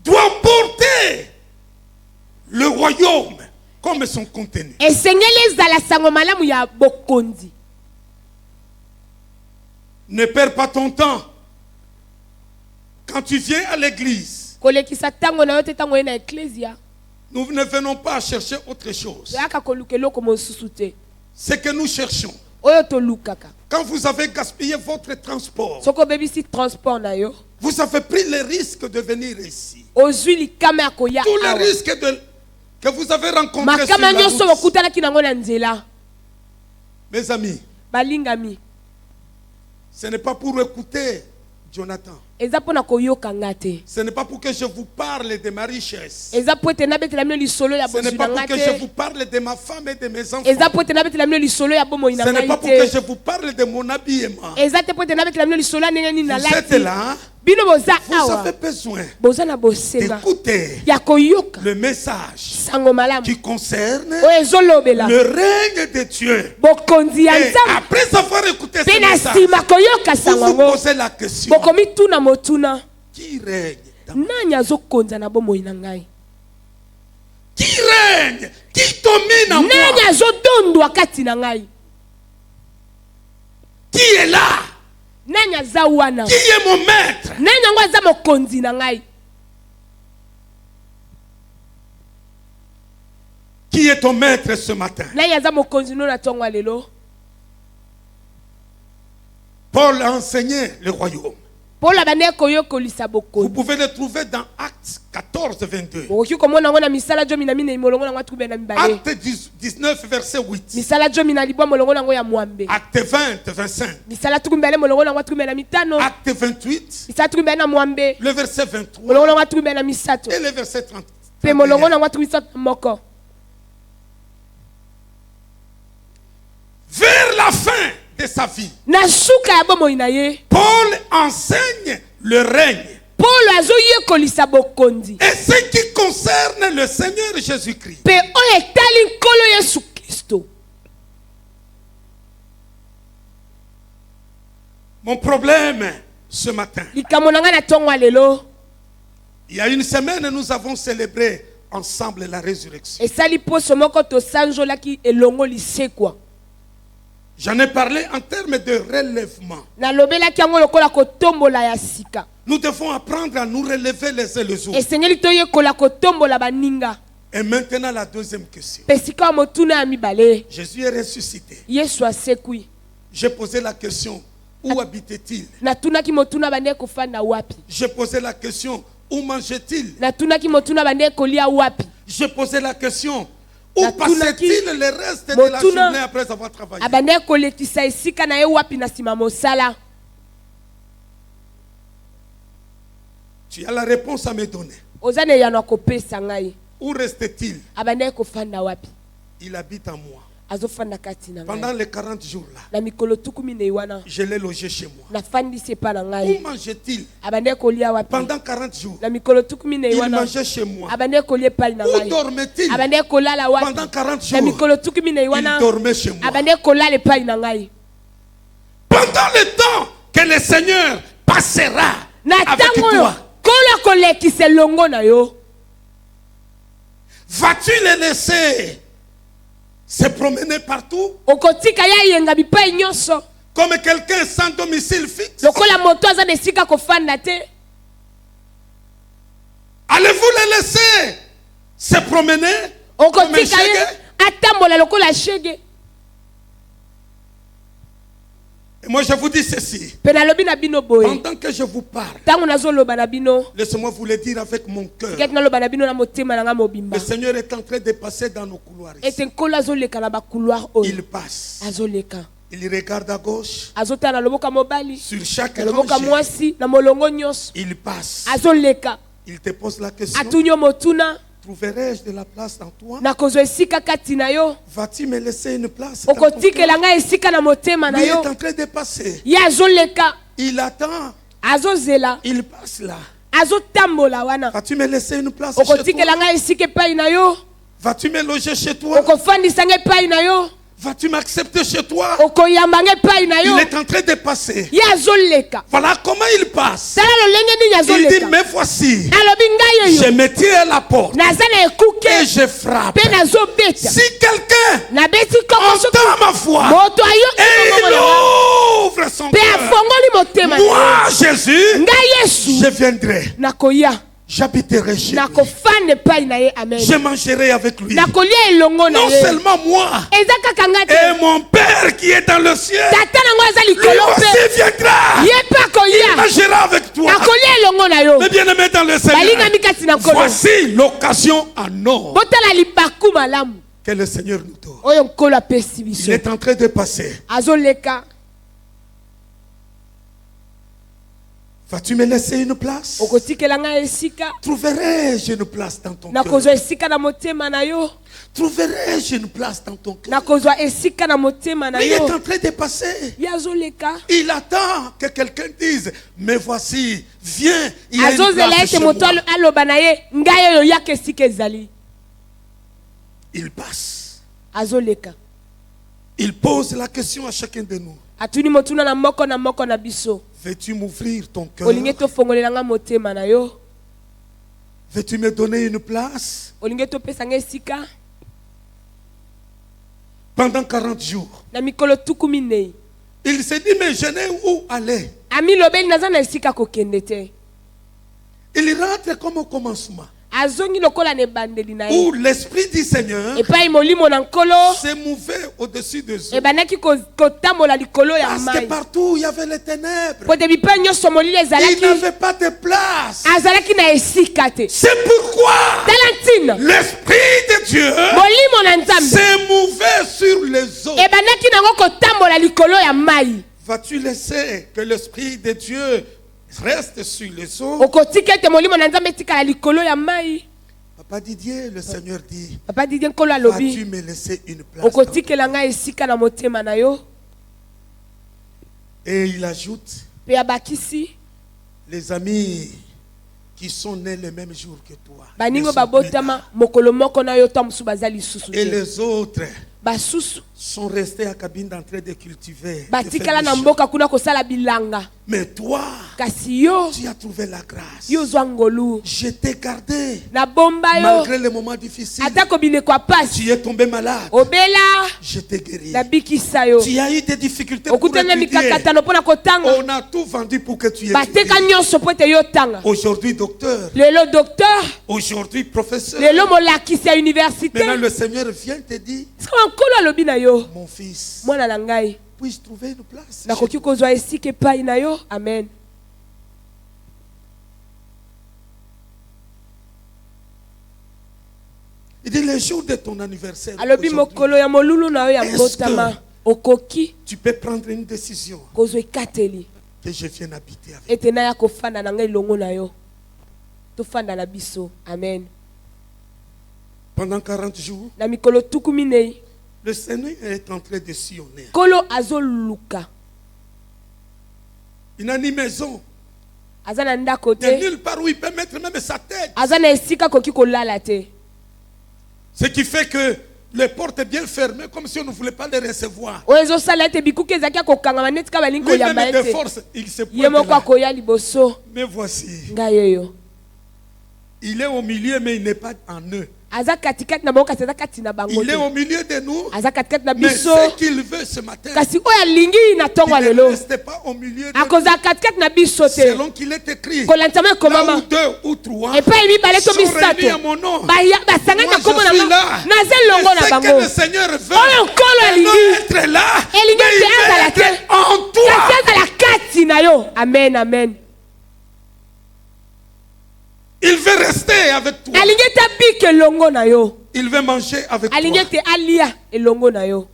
doit porter le royaume comme son contenu. esengeli ezala sango malamu ya bokonzi. Ne perds pas ton temps. Quand tu viens à l'église, Kolekisa tango na yo te tango ye na eklesia. nous ne venons pas chercher autre chose. Yaka koluka eloko mosusu te. Ce que nous cherchons, Oyo tolukaka. quand vous avez gaspillé votre transport, Soko bebisi transport na yo. vous avez pris le risque de venir ici. Ozwi likama ya koya Tous les awa. risques que vous avez rencontrés sur Makama la nyonso route. bokutanaki nango na nzela. Mes amis, Balingami. ce n'est pas pour écouter Jonathan. Eza pona koyoka nga te. Ce n'est pas pour que je vous parle de ma richesse. Eza po ete nabetela mino lisolo ya Ce n'est bozwi pas na pour nga que je te. vous parle de ma femme et de mes enfants. Eza po ete nabetela mino lisolo ya bomoi na Ce n'est ngai pas pour que te. je vous parle de mon habillement. Eza te po ete nabetela mino lisolo ya ndenge nini Vous êtes nalati. là, Bino boza vous awa. avez besoin Boza na bosenga. d'écouter Ya koyoka. le message Sango malamu. qui concerne Oyo ezolobela. le règne de Dieu. Bokonzi ya Et Nzambe. après avoir écouté ce Pe na message, nsima koyoka vous sango vous yango. posez la question. Bokomi tuna motuna. Qui règne dans- Nani azokonza na bomoi na ngai? Qui règne? Qui domine en moi? Nani azodondwa kati na ngai? Qui est là? Nani aza wana? Qui est mon maître? Nani yango aza mokonzi na ngai? Qui est ton maître ce matin? Nani aza mokonzi no na tongo lelo? Paul a enseigné le royaume. Paul abane koyokolisa Vous bokonzi. pouvez le trouver dans Actes 14, 22. Okoki komona ngo na misala jomi na mina imolongo na ngatu bena mibale. Actes 19, verset 8. Misala jomi na libwa molongo na ngo ya mwambe. Actes 20, 25. Misala tukumbele molongo na ngatu bena mitano. Actes 28, Misala tukumbele na mwambe. le verset 23 Molongo na ngatu bena misato. et le verset 30. Pe molongo na ngatu misato moko. Vers la fin de sa vie, Na suka ya bomoi na ye. Paul enseigne le règne Paul azoyekolisa bokonzi. et ce qui concerne le Seigneur Jésus-Christ. Pe oyo etali nkolo Yesu Kristo. Mon problème ce matin, Likambo na nga na tongo lelo. il y a une semaine, nous avons célébré ensemble la résurrection. Esali poso moko tosanjolaki elongo lisekwa. J'en ai parlé en termes de relèvement. Nalobelaki yango lokola kotombola ya sika. Nous devons apprendre à nous relever les uns les autres. Esengeli toyekola kotombola baninga. Et maintenant, la deuxième question. Pe sika ya motuna ya mibale. Jésus est ressuscité. Yesu asekwi. J'ai posé la question, où habitait-il? Natunaki motuna bande kofanda wapi? J'ai posé la question, où mangeait-il? Natunaki motuna bande kolia wapi? J'ai posé la question, où Natunaki passait-il le reste de la motuna journée après avoir travaillé? abande kolekisa esika na ye wapi na sima mosala? Tu as la réponse à me donner. Ozane ya na kopesa ngai. Où restait-il? Abande kofanda wapi? Il habite en moi. Azofanda kati na Pendant ngai. les 40 jours là, Na mikolo tukumi ne wana. je l'ai logé chez moi. Na fandi sepa na Où ngai. mangeait-il? Abande kolia wapi? Pendant 40 jours, Na mikolo tukumi ne il wana. mangeait chez moi. Abande kolie pali na Où ngai. dormait-il? Abande kolala wapi? Pendant 40 Na jours, mikolo tukumi ne il wana. dormait chez moi. Abande kolala pali na ngai. Pendant le temps que le Seigneur passera Na avec tango yo toi, kola kolekisa elongo na yo. vas-tu le laisser se promener partout Okotika ya yenga bipai nyonso. comme quelqu'un sans domicile fixe? Lokola moto aza na esika kofanda te. Allez-vous le laisser se promener comme un Okotika ye chèque? atambola lokola shege. Et moi je vous dis ceci. Pe nalobi na bino boye. Pendant que je vous parle, Tango nazoloba na bino. laissez-moi vous le dire avec mon cœur. Siketi naloba na bino na motema na nga mobimba. Le Seigneur est en train de passer dans nos couloirs ici. Ete nkolo azoleka na bakouloir oyo. Il passe. Azoleka. Il regarde à gauche. Azotala na loboka mobali. Sur chaque Na loboka rangée, mwasi na molongo nyonso. il passe. Azoleka. Il te pose la question. Atunyo motuna. Trouverai-je de la place en toi? Na kozwa esika kati na yo. Vas-tu me laisser une place dans ton Okotikela cœur? nga esika na motema na Lui est yo. en train de passer. Ye azoleka. Il attend. Azozela. Il passe là. Azotambola wana. Vas-tu me laisser une place chez Okotikela toi? nga esika epai na yo. Vas-tu me loger chez toi? Okofandisa nga epai na yo. Vas-tu m'accepter chez toi? Okoyamba nga epai na yo. Il est en train de passer. Ye azoleka. Voilà comment il passe. Tala lolenge nini Il dit, azoleka. mais voici, Alobi ngai je yo. me tiens à la porte Naza na et ekuke. je frappe. Pe nazobeta. Si quelqu'un Nabeti koko soki. entend ma voix Moto et ayoki il komona nga. ouvre son Pe cœur, afongoli motema. na ye. moi, Jésus, Ngai Yesu. je viendrai. Nakoya. J'habiterai chez lui. Nakofanda epai na ye. Amen. Je mangerai avec lui. Nakolia elongo na Non ye. seulement moi, Eza kaka nga te. et mon Père qui est dans le ciel, Tata nango aza lui likolo aussi mpe. viendra. Ye mpe Il akoya. mangera avec toi. Nakolia elongo na yo. Mais bien-aimé dans le Balingami Seigneur, kati na nkolo. voici l'occasion en or Botala libaku malamu. que le Seigneur nous donne. Oyo nkolo apesi Il biso. est en train de passer. Azoleka. Vas-tu me laisser une place? Okotikela nga esika. Trouverai-je une place dans ton cœur? Nakozwa esika na motema na yo. Trouverai-je une place dans ton cœur? Nakozwa esika na motema na Il est yo. en train de passer. Ye azoleka. Il attend que quelqu'un dise, mais voici, viens, il y a une Azozela place ete chez moto moi. aloba na ye. Ngai oyo yaka esika ezali. Il passe. Azoleka. Il pose la question à chacun de nous. Atuni motuna na moko na biso. Veux-tu m'ouvrir ton cœur? Olingi tofongolela nga motema na yo. Veux-tu me donner une place? Olingi topesa nga esika. Pendant 40 jours. Na mikolo tuku minei. Il s'est dit, mais je n'ai où aller. Ami lobeli naza na esika kokende te. Il rentre comme au commencement. azongi lokola ne bandeli na où ye l'Esprit du Seigneur epai molimo na nkolo se mouvait au-dessus des eaux. ebandaki kotambola likolo ya Parce que mai partout il y avait les ténèbres. po te bipai nyonso molili Il ezalaki n'avait pas de place. azalaki na esika te C'est pourquoi tala ntina l'Esprit de Dieu molimo na nzambe se mouvait sur les eaux. ebandaki nango kotambola likolo ya mai. Vas-tu laisser que l'Esprit de Dieu reste sur les eaux? okotika ete molimo na nzambe etikala likolo ya mai. Papa Didier, le Seigneur dit, papa Didier nkolo vas-tu alobi me laisser une place? okotikela ngai esika na motema na yo. Et il ajoute, Pe abakisi les amis qui sont nés le même jour que toi. ne baningo sont plus babotama là. mokolo moko na yo to mosusu baza lisusu Et te les autres basusu sont restés à cabine en train de cultiver. de batikala faire na des mboka kuna kosala bilanga. choses. Mais toi, Kasi yo tu as trouvé la grâce. yo zwa ngolu Je t'ai gardé. na bomba yo Malgré les moments difficiles, atako bileko ya pasi tu es tombé malade. obela Je t'ai guéri. nabikisa yo Tu as eu des difficultés pour okutana étudier. mikakatano mpona kotanga On a tout vendu pour que tu aies bateka étudié. nyonso po ete yo tanga. Aujourd'hui, docteur. Lelo docteur Aujourd'hui, professeur. lelo molakisi ya université Maintenant, le Seigneur vient te dire, sika nkolo alobi na yo mon fils, mwana na ngai puis-je trouver une place? nakoki kozwa esika epai na yo. Amen. Il dit, le jour de ton anniversaire, alobi aujourd'hui, mokolo ya molulu na yo ya Est-ce mbotama okoki tu peux prendre une décision kozwa ekateli que je vienne habiter avec. ete naya kofanda na ngai elongo na yo tofanda na biso. Amen. Pendant 40 jours, na mikolo tuku minei le Seigneur est en train de sillonner. nkolo azoluka Il n'a ni maison, aza na ndako il n'y a te nulle part où il peut mettre même sa tête. aza na esika koki kolala te. Ce qui fait que les portes bien fermées, comme si on ne voulait pas les recevoir. oyo ezosala ete bikuki ezalaki akokangama neti ka balingi koyamba Lui-même de ete force, il se ye pointe moko là. akoya liboso. Mais voici, ngai oyo il est au milieu, mais il n'est pas en eux. aza katikati na bango kasi aza kati na bango Il est te. au milieu de nous, aza katikati na mais biso ce qu'il veut ce matin, kasi oyo alingi na ntongo ya il ne lelo reste pas au milieu de nous. akozala katikati na biso te Selon qu'il est écrit, kolandisama là où ekomama deux ou trois epai mibale to sont réunis à misato mon nom. basangani Moi, na kombo je na suis ngo là. naza elongo Mais na ce que bango le Seigneur veut, oyo nkolo c'est alingi non être là, elingi mais ete il azala veut te être en kasi toi. azala kati na yo. Amen. Amen. Il veut rester avec toi. alingi ete abika elongo na yo Il veut manger avec alingi toi. ete alia elongo na yo.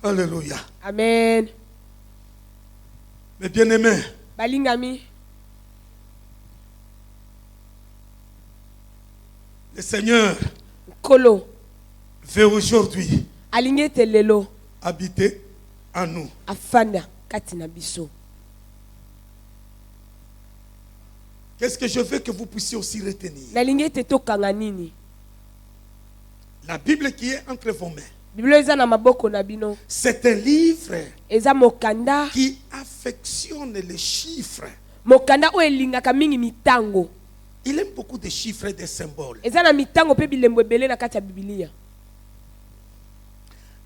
Alléluia. Amen. Mes bien-aimés, balingami le Seigneur nkolo veut aujourd'hui alingi ete lelo habiter en nous. afanda kati na biso. Qu'est-ce que je veux que vous puissiez aussi retenir? nalingi ete tokanga nini? La Bible qui est entre vos mains, biblia eza na maboko na bino c'est un livre eza mokanda qui affectionne les chiffres. mokanda oyo elingaka mingi mitango. Il aime beaucoup de chiffres et des symboles. eza na mitango mpe bilembo ebele na kati ya bibilia.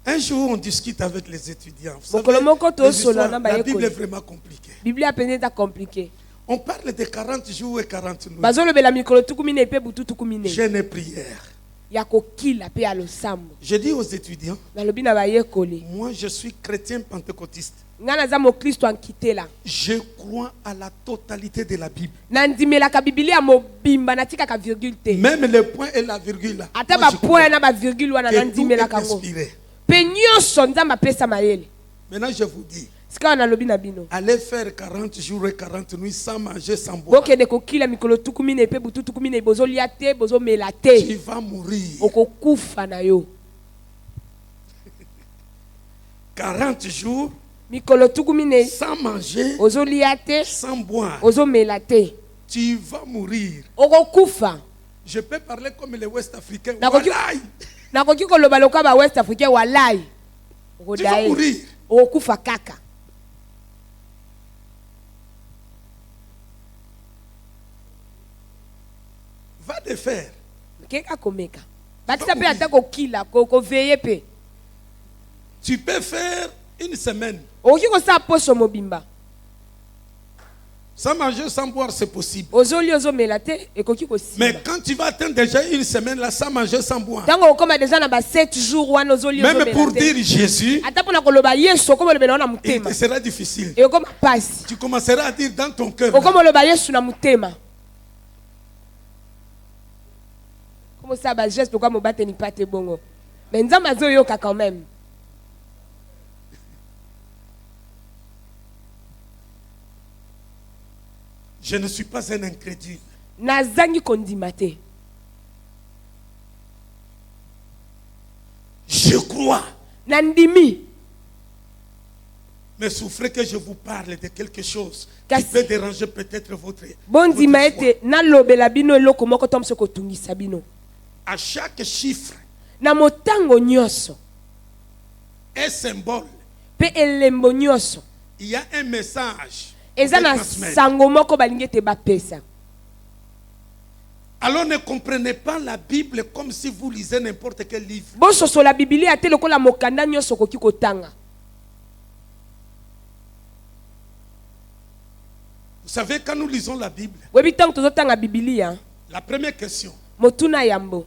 Un jour, on discute avec les étudiants. Vous Mokolo savez, moko les tosola histoires, na la bayekoli. Bible est vraiment compliquée. biblia mpenza eza compliqué. On parle de 40 jours et 40 nuits. bazolobela mikolo tuku minei mpe butu tuku minei Jeûne et prière. ya kokila mpe ya losambo. Je dis aux étudiants, nalobi na bayekoli moi je suis chrétien pentecôtiste. ngai naza mokristo ankitela Je crois à la totalité de la Bible. nandimelaka bibilia mobimba natikaka virgule te. Même le point et la virgule là. ata Moi, je crois bapoint na bavirgule wana que tout est nandimelaka yango inspiré. mpe nyonso nzambe apesa mayele. Maintenant je vous dis, sika wana nalobi na bino allez faire 40 jours et 40 nuits sans manger, sans boire. bokende kokila mikolo tuku minei mpe butu tuku minei bozolia te bozomela Tu te vas mourir. okokufa na yo. 40 jours mikolo tuku minei sans manger, ozolia te sans boire. ozomela te Tu vas mourir. okokufa. Je peux parler comme les Ouest-Africains. Nakoki- Wallahi, nakoki koloba loka ba west africain walai tu vas mourir. okokufa kaka. Va de faire. keka komeka bakisa mpe ata kokila koveye mpe Tu peux faire une semaine. okoki kosala poso mobimba Sans manger, sans boire, c'est possible. Ozoli ozomela te ekoki kosima. Mais quand tu vas atteindre déjà une semaine là, sans manger, sans boire. Tango okoma déjà na ba 7 jours wana ozoli ozomela te. Même pour dire Jésus, ata pona koloba Yesu okoma lobela na mutema. il sera difficile. Et okoma pasi. Tu commenceras à dire dans ton cœur. Okoma loba Yesu na mutema. Comment ça ba geste pourquoi mo bateni pate bongo. Mais nzamba zoyoka quand même. Je ne suis pas un incrédule. Nazangi kondimate. Je crois. Nandimi. Mais souffrez que je vous parle de quelque chose qui Kasi. peut déranger peut-être votre Bondima foi. ete na lobela bino eloko moko tomso kotungisa bino. À chaque chiffre Na motango nyonso. et symbole, Pe elembo nyonso. il y a un message. Eza qu'on na peut transmettre. sango moko balingi te bapesa. Alors ne comprenez pas la Bible comme si vous lisez n'importe quel livre. Bososo la Biblia ate lokola mokanda nyonso koki kotanga. Vous savez, quand nous lisons la Bible, Webi tango tozotanga Biblia, la première question motuna yambo,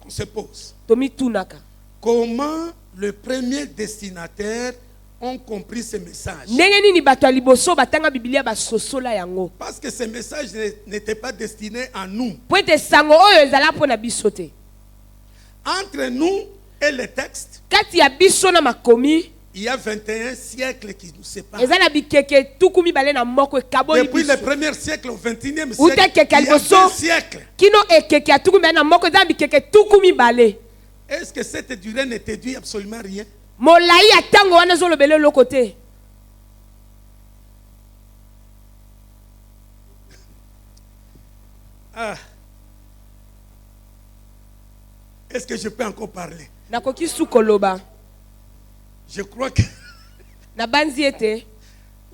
qu'on se pose, tomi tunaka. comment le premier destinataire ont compris ce message? Ndenge nini bato ya liboso batanga Biblia basosola yango? Parce que ce message n'était pas destiné à nous. Po ete sango oyo ezala mpona biso te. Entre nous et le texte, Kati ya biso na makomi, il y a 21 siècles qui nous séparent. eza na bikeke tuku mibale na moko ekaboli Depuis le biso. premier siècle au 21e Ute siècle, keke il y a liboso. 2 siècles. Kino ekeke ya tuku mibale na moko eza na bikeke tuku mibale. Est-ce que cette durée ne te dit absolument rien? Molai ya tango wana ezolobela eloko te. Ah. Est-ce que je peux encore parler? Nakoki su koloba. Je crois que Na banzi ete.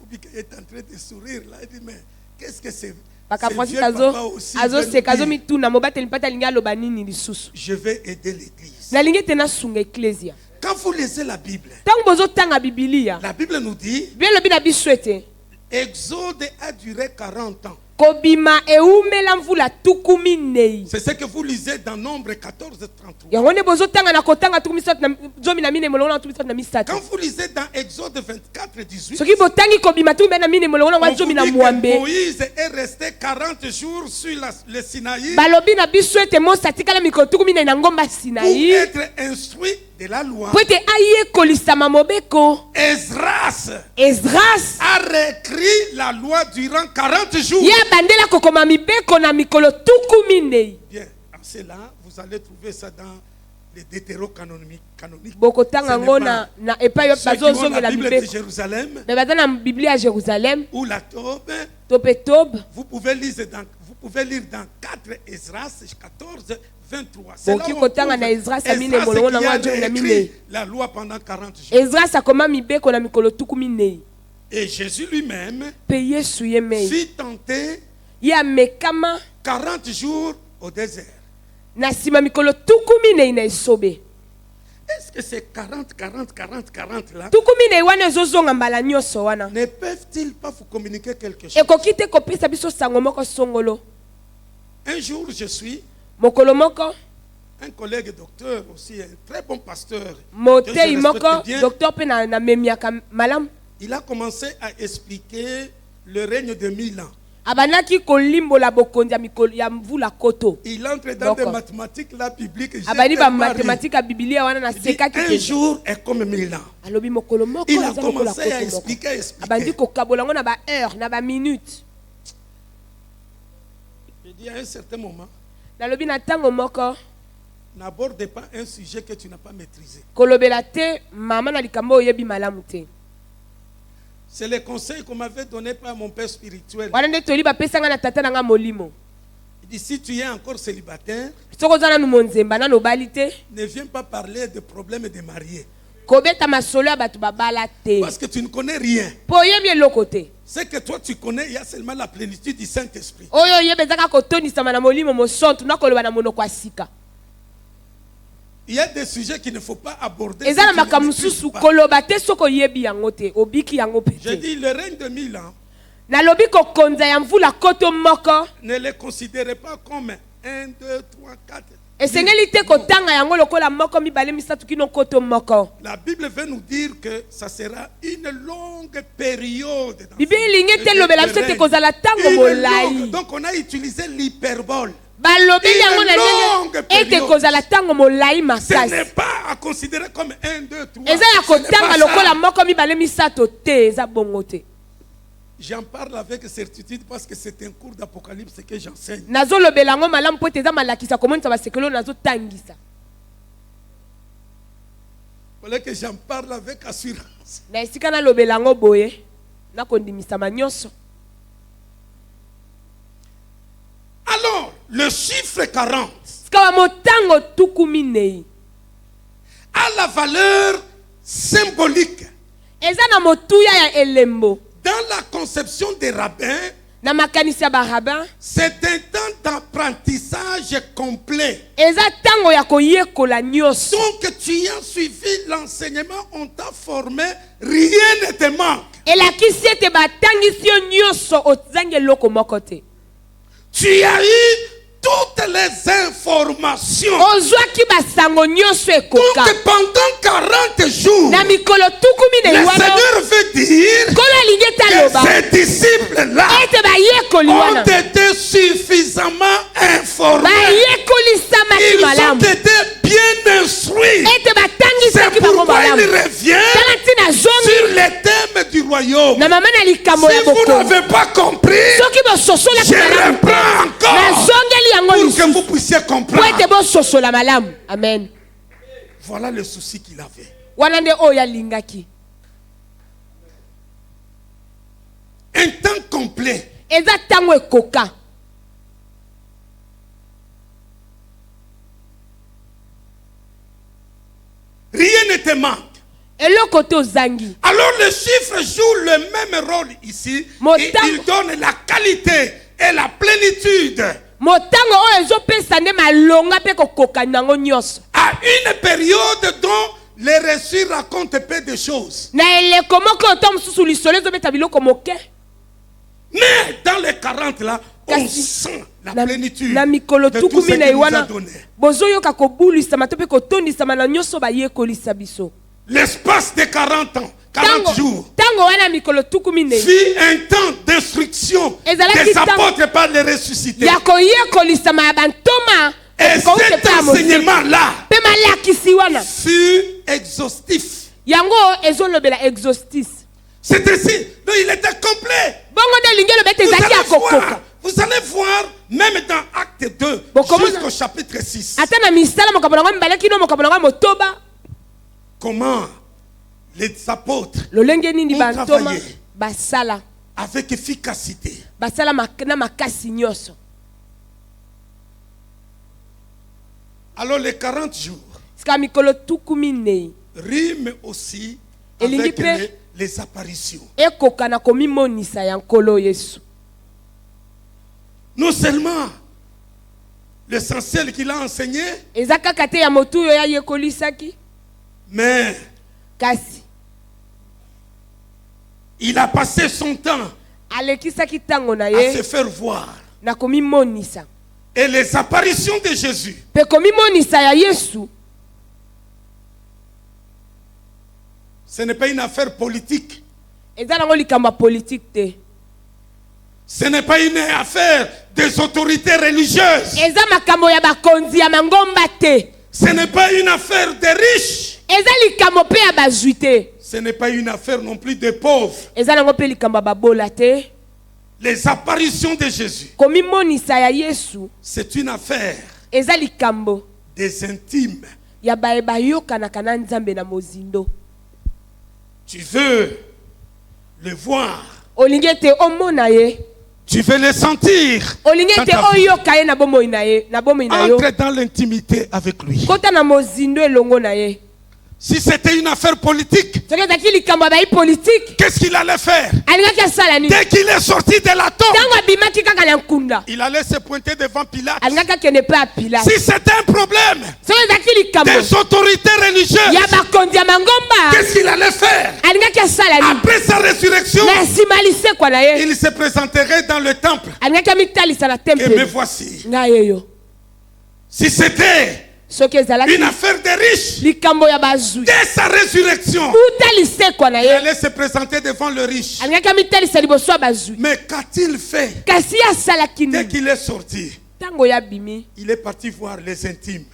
Obi est en train de sourire là. Il dit, mais qu'est-ce que c'est? Baka Ce Francis vieux azo papa aussi azo veut nous seka azo dire, mituna mobateli mpata lingi aloba nini lisusu. je vais aider l'église. Na lingi te na sunga ecclesia. Quand vous lisez la Bible, Tango bozotanga Biblia, la Bible nous dit, bien lobi na biso ete Exode a duré 40 ans. kobima eumela mvula tuku minei. C'est ce que vous lisez dans Nombre 14, 33. Yango ne bozotanga na kotanga tuku misatu na zomi na mine molongo na tuku misatu na misatu. Quand vous lisez dans Exode 24, 18, Soki botangi kobima tuku na mine molongo on na vous zomi dit na que muambe. Moïse est resté 40 jours sur le Sinaï Balobi na biso ete Mose atikala mikolo tuku minei na ngomba pour Sinaï. être instruit de la loi. Po ete ayekolisama mobeko. Esdras Esdras a réécrit la loi durant 40 jours. ya bandela kokoma mibeko na mikolo tuku minei. Bien, en cela, vous allez trouver ça dans les Deutérocanoniques. Bokotanga ngo na epai yo Ceux qui ont la bazozongela Bible de mibeko. Jérusalem Mais baza na Biblia à Jérusalem, ou la Tobe, Tope-Tobe, vous pouvez lire dans 4 Esdras 14, 23. C'est là Boki où on kotanga trouve na Esdras amine Esdras molongo qui na a ngwa na mine. réécrit la loi pendant 40 jours. Esdras akoma mibeko na mikolo tuku minei. Et Jésus lui-même Pe Yesu ye mei. fut tenté Ya mekama 40 jours au désert. na sima mikolo tuku minei na esobe. Est-ce que ces 40 là Tuku minei wana ezozonga mbala nyonso wana. ne peuvent-ils pas vous communiquer quelque chose? Ekoki te kopesa biso sango moko songolo. Un jour, je suis Mokolo moko, un collègue docteur aussi, un très bon pasteur. que je motei respecte moko, bien. docteur pe na memiaka malam. Il a commencé à expliquer le règne de 1000 ans. Abanaki kolimbola bokonzi ya mikolo ya mvula koto. Il entre dans des D'accord. mathématiques là bibliques. J'ai Abani ba tellement ri. mathématique ya Biblia wana na Il dit, sekaki un te. jour est comme 1000 ans. Alobi mokolo moko Il a eza lokola commencé à koto moko. expliquer. Abandi kokabola ngo na ba heure na ba minute. Il dit à un certain moment, Nalobi na tango moko n'aborde pas un sujet que tu n'as pas maîtrisé. kolobela te mama na likambo oyebi malamu te. C'est le conseil qu'on m'avait donné par mon père spirituel. Wana nde toli bapesanga na tata na nga molimo. Il dit, si tu es encore célibataire, Soko za nanu monzemba na nobali te. ne viens pas parler de problèmes de mariés. Kobeta masolo ya bato babala te. Parce que tu ne connais rien. Po oyebi eloko te. Ce que toi tu connais, il y a seulement la plénitude du Saint-Esprit. Oyo oyebi ezaka kotonisama na molimo mosontu na koloba na monoko ya sika. Il y a des sujets qu'il ne faut pas aborder. Eza si na tu ne makambo maîtrises mosusu pas. koloba te soko oyebi yango te obiki yango Je pete. dis, le règne de 1000 ans Nalobi kokonza ya mvula koto moko. Ne les considérez pas comme 1, 2, 3, 4. Esengeli te kotanga yango lokola moko mibale misatu kino koto moko. La Bible veut nous dire que ça sera une longue période. Bible ilingi te lobela biso te kozala tango molai. Donc on a utilisé l'hyperbole. Balobi yango na ndenge ete kozala tango molai makasi. Ce n'est pas à considérer comme 1, 2, 3. Eza ya kotanga lokola moko mibale misato te eza bongo te. J'en parle avec certitude parce que c'est un cours d'Apocalypse que j'enseigne. Nazo lobelango malamu po teza malakisa komonisa basekelo nazo tangisa. Voilà que j'en parle avec assurance. Na esika na lobelango boye na kondimisa manyoso. Alors, le chiffre 40 Skawa motango tukuminei a la valeur symbolique. eza na motuya ya elembo. Dans la conception des rabbins, Na makanisi ya barabin c'est un temps d'apprentissage complet. eza tango ya koyekola nyonso. Donc tu as suivi l'enseignement, on t'a formé, rien ne te manque. Elakisi ete batangisi yo nyonso ozangi eloko moko te. Tu as eu toutes les informations. Ozwaki basango nyonso ekoka. Donc pendant 40 jours, Na mikolo tukumi le ne wana Seigneur veut dire kola alingi ete que aloba ces disciples-là ete bayekoli ont wana été suffisamment informés. bayekolisamaki Ils ont malamu été bien instruits. ete C'est batangisaki bango pourquoi il malamu. revient Tala ntina sur zongi les thèmes du royaume. na mama na likambo Si ya vous bokonzi. n'avez pas compris, Soki bososolaki je malamu te reprends encore nazongeli yango pour que lisusu vous puissiez po comprendre. ete bososola malamu. Amen. Voilà le souci qu'il avait. Wana nde oyo alingaki Un temps complet. eza tango ekoka. Rien ne te manque. Eloko te ozangi. Alors le chiffre joue le même rôle ici. Mon Et temps- il donne la qualité et la plénitude Motango oyo ezopesa nde malonga mpe kokoka nango nyonso. à une période dont les récits racontent peu de choses. Na eleko moko oto mosusu lisolo ezobeta biloko moke. Mais dans les 40 là, on Kasi- sent la Na- plénitude na mikolo de tout ce tukumi na qu'il nous a iwana donné. bozoyoka kobulisama to mpe kotondisama na nyonso bayekolisa biso. L'espace de 40 ans, 40 jours, Tango wana mikolo tukumi ne fit un temps d'instruction Ezalaki des temps- apôtres par les ressuscités. ya koyekolisama ya bantoma Et cet enseignement-là mpe malakisi wana fut exhaustif. yango ezolobela exhaustif. C'est ainsi. Donc il était complet. Bongo nde elingi eloba ete Vous ezalaki ya allez voir, kokoka. vous allez voir, même dans Acte 2, Bon, comment- jusqu'au chapitre 6, ata na misala makambo nango mibale kino makambo nango motoba comment les apôtres, lolenge nini On bantoma travaillait. basala avec efficacité, basala na makasi nyonso. alors les 40 jours Sika mikolo tukumi nei riment aussi Elingi avec pe- les apparitions. ekoka na komimonisa ya nkolo Yesu. Non seulement l'essentiel qu'il a enseigné, Eza kaka te ya motu oyo yayekolisaki mais kasi il a passé son temps alekisaki ntango na à ye se faire voir. na komimonisa. Et les apparitions de Jésus Mpe komimonisa ya Yesu ce n'est pas une affaire politique. eza nango likambo ya politike te. Ce n'est pas une affaire des autorités religieuses. Eza makambo ya bakonzi ya mangomba te. Ce n'est pas une affaire des riches. Eza likambo mpe ya bazwi te. Ce n'est pas une affaire non plus des pauvres. Eza nango mpe likambo ya babola te. Les apparitions de Jésus, Komimonisa ya Yesu c'est une affaire eza likambo des intimes. ya baye bayokanaka na Nzambe na mozindo. Tu veux le voir. Olingi ete omona ye. Tu veux le sentir. Olingi Dans ete ta vie. oyoka ye na bomoi na ye, na bomoi na yo. Entre dans l'intimité avec lui. Kota na mozindo elongo na ye. Si c'était une affaire politique, Soki ezalaki likambo ya bayi politique, qu'est-ce qu'il allait faire? alingaki asala nini? Dès qu'il est sorti de la tombe, Ntango abimaki kaka na nkunda, il allait se pointer devant Pilate. alingaki akende mpe ya Pilate. Si c'était un problème Soki ezalaki likambo des autorités religieuses, ya bakonzi ya mangomba, qu'est-ce qu'il qu'il allait faire après sa résurrection, il se présenterait dans le temple. Et me voici. Si c'était une affaire de riche, dès sa résurrection, il allait se présenter devant le riche. Mais qu'a-t-il fait? Dès qu'il est sorti, il est parti voir les intimes.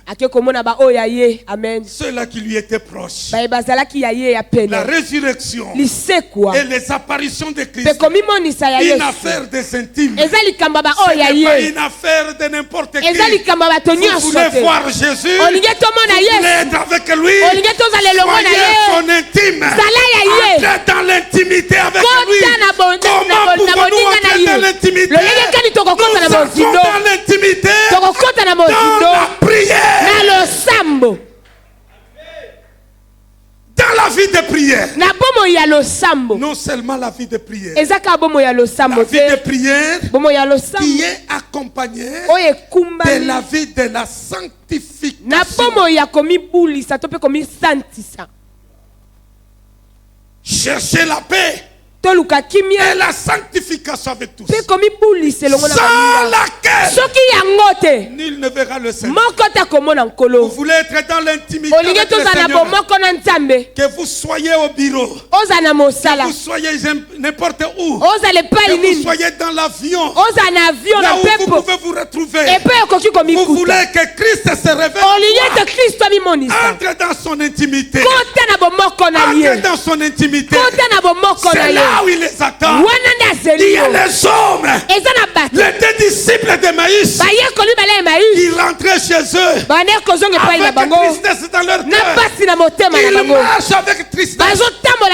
Ceux-là qui lui étaient proches. La résurrection et les apparitions de Christ. Une affaire des intimes. Ce n'est pas une affaire de n'importe qui. Vous voulez voir Jésus, vous voulez être avec lui, soyez son intime. Entrez dans l'intimité avec lui. Comment pouvons-nous entrer dans l'intimité? Nous entrons dans l'intimité dans la prière, dans la vie de prière. Non seulement la vie de prière, la vie de prière qui est accompagnée de la vie de la sanctification. Cherchez la paix et la sanctification avec tous, sans laquelle nul ne verra le Seigneur. Vous voulez être dans l'intimité avec le Seigneur, que vous soyez au bureau, que vous soyez n'importe où, que vous soyez dans l'avion, là où vous pouvez vous retrouver. Vous voulez que Christ se révèle, entre dans son intimité, entre dans son intimité. C'est là où il les attend. Il y a les hommes, les deux disciples de Maïs, qui rentraient chez eux avec tristesse dans leur cœur. Ils marchent avec tristesse. Mais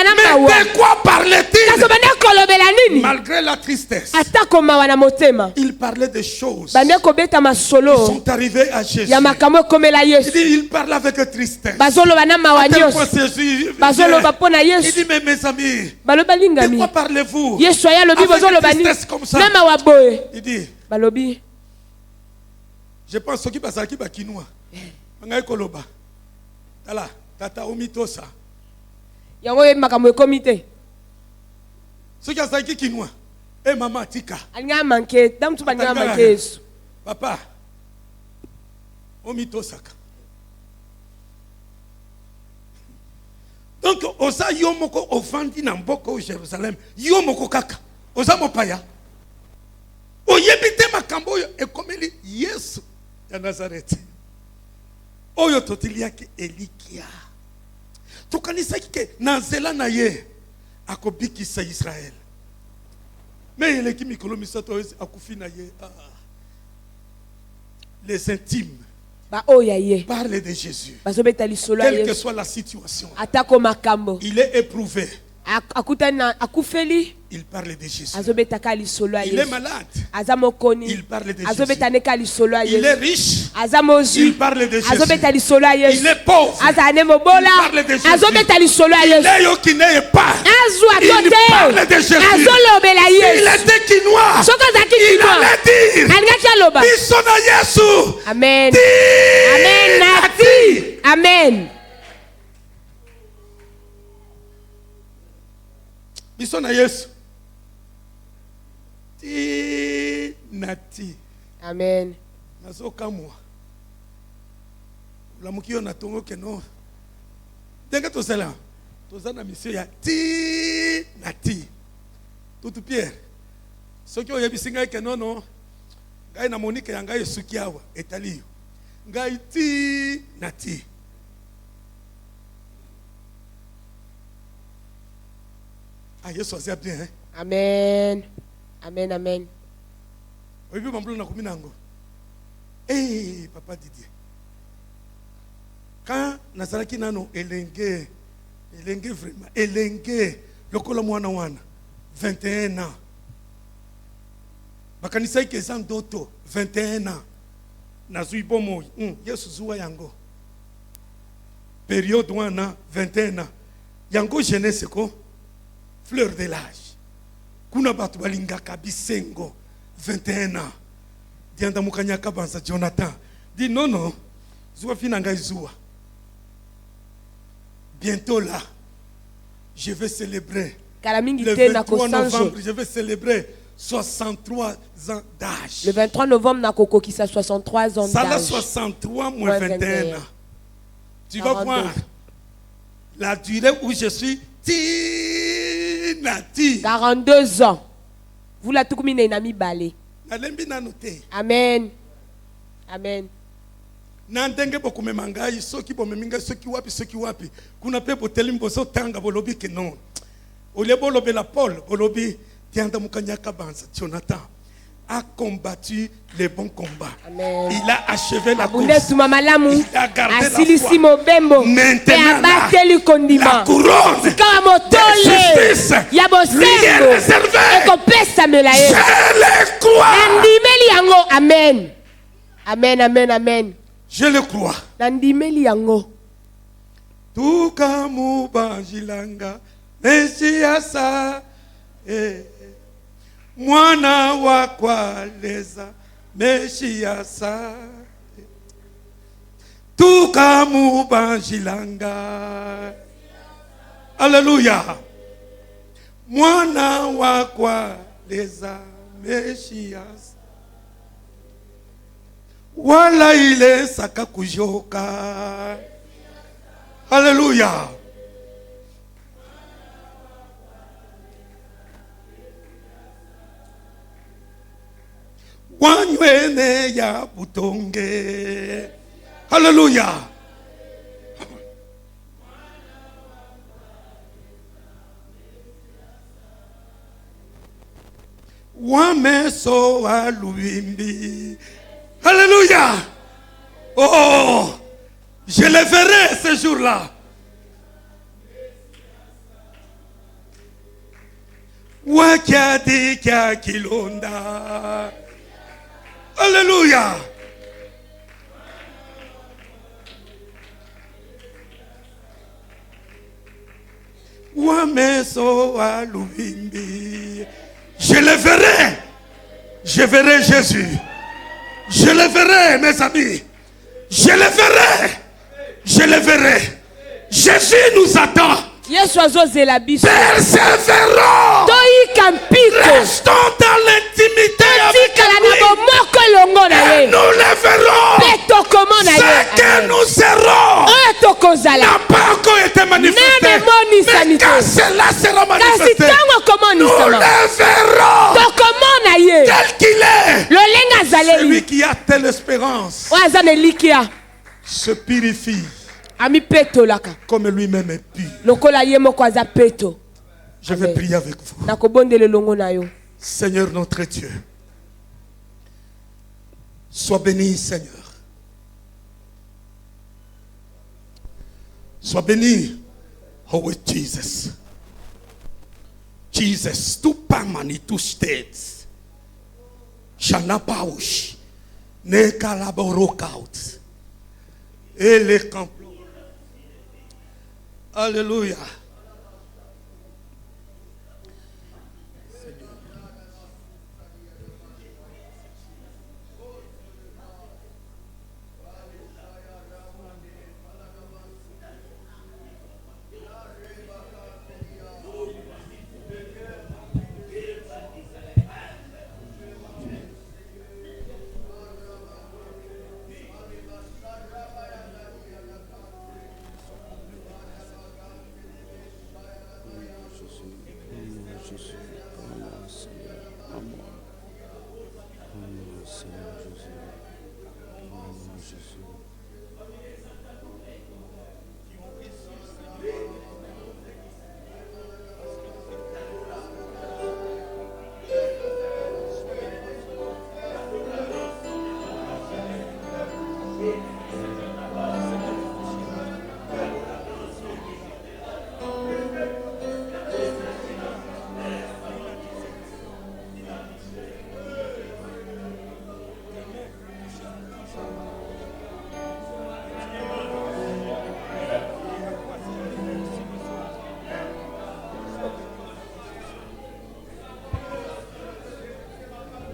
de quoi parlaient-ils? Malgré la tristesse, ils parlaient des choses qui sont arrivées à Jésus. Il parle avec tristesse. À tel point Jésus vient. Il dit, mais mes amis, de quoi parlez-vous avec tristesse comme ça? Il dit, je pense que c'est qui kinoa. Mangai koloba. Tala, tata omitosa. Yango e makambo komite. Ce qui a qui kinoa. Eh maman tika. Anga manke, dam tu banga manke. Papa. Omitosaka. Donc, osa yomoko ofandi na mboko au Jérusalem. Yomoko kaka. Osa mopaya. Oyebite makambo yo ekomeli Yesu ya Nazareth. Oyo totiliaki elikia. Tokanisa ke nanzela na ye akobikisa Israël. Mais eleki mikolo misato akufi na ye. Les intimes parle de Jésus. Quelle que soit la situation, il est éprouvé. Il parle de Jésus. Il est malade. Il parle de Jésus. Il est riche. Il parle de Jésus. Il est pauvre. Il parle de Jésus. Il est yo qui n'est pas. Il parle de Jésus. Il était quinois. Il allait dire Bisona Yesu. Amen. Amen. Amen. Bisona Yesu. Ti nati. Amen. Nazo kamwa. La mukio na tongo keno. Denga to sala. To zana mission ya ti nati. Tutu Pierre. Soki o yebisinga keno no. Ngai na Monique ya ngai sukiawa etaliyo. Ngai ti nati. Ah, Yesu azia bien, hein? Amen. Amen, amen. Oui, oui, hey, Papa Didier. Quand Nazaraki nano elenge vraiment, elenge, lokola mwana wana, 21 ans. Bakanisa ke zan doto, 21 ans. Nazui bomo, Yesu zuwa yango. Période wana, 21 ans. Yango jeunesse ko. Fleur de l'âge. Kuna batu balingaka bisengo 21 ans. Dianda mukanyaka banza Jonathan. Dit non. Zua finanga izua. Bientôt là. je vais célébrer. Le 23 novembre, je vais célébrer 63 ans d'âge. Le 23 novembre, Nakoko qui a 63 ans d'âge. Ça a 63 moins 21 ans. Tu vas voir la durée où je suis. 42 ans. Vous la tout comme une amie balé. Amen. Amen. Nandenge bokume mangai soki bomeminga soki wapi kuna pe botelim boso tanga bolobi ke non ole bolobe la Paul bolobi tianda mukanyaka banza Jonathan a combattu les bons combats. Amen. Il a achevé la course. Il a gardé la foi. Maintenant la couronne de justice lui est réservée. Je le crois. Amen. Amen, amen, amen. Je le crois. Nandimeli yango. Tuka mubanjilanga Mesiasa mwana wa kwaleza Mesiasa Tuka mubanjilanga. Alléluia. Mwana wa kwaleza Mesiasa wala ile saka kujoka. Alléluia. Wanywene ya butonge. Alléluia. Wameso wa luimbi. Alléluia. Oh, je le verrai ce jour-là. Wakiadi kia kilonda. Alléluia. Wameso alubimbi. Je le verrai. Je verrai Jésus. Je le verrai, mes amis. Je le verrai. Je le verrai. Jésus nous attend. Persévérons. Restons dans l'intimité avec lui. Et nous le verrons. Ce que nous serons n'a pas encore été manifesté. Mais quand cela sera manifesté, nous le verrons tel qu'il est. Celui qui a telle espérance se purifie comme lui-même est pur. Je vais prier avec vous. Seigneur notre Dieu, sois béni, Seigneur. Sois béni, oh Jesus. Jesus, tu pamani tu states. Shana paush. Ne kalaborokaut. Et les complots. Alléluia.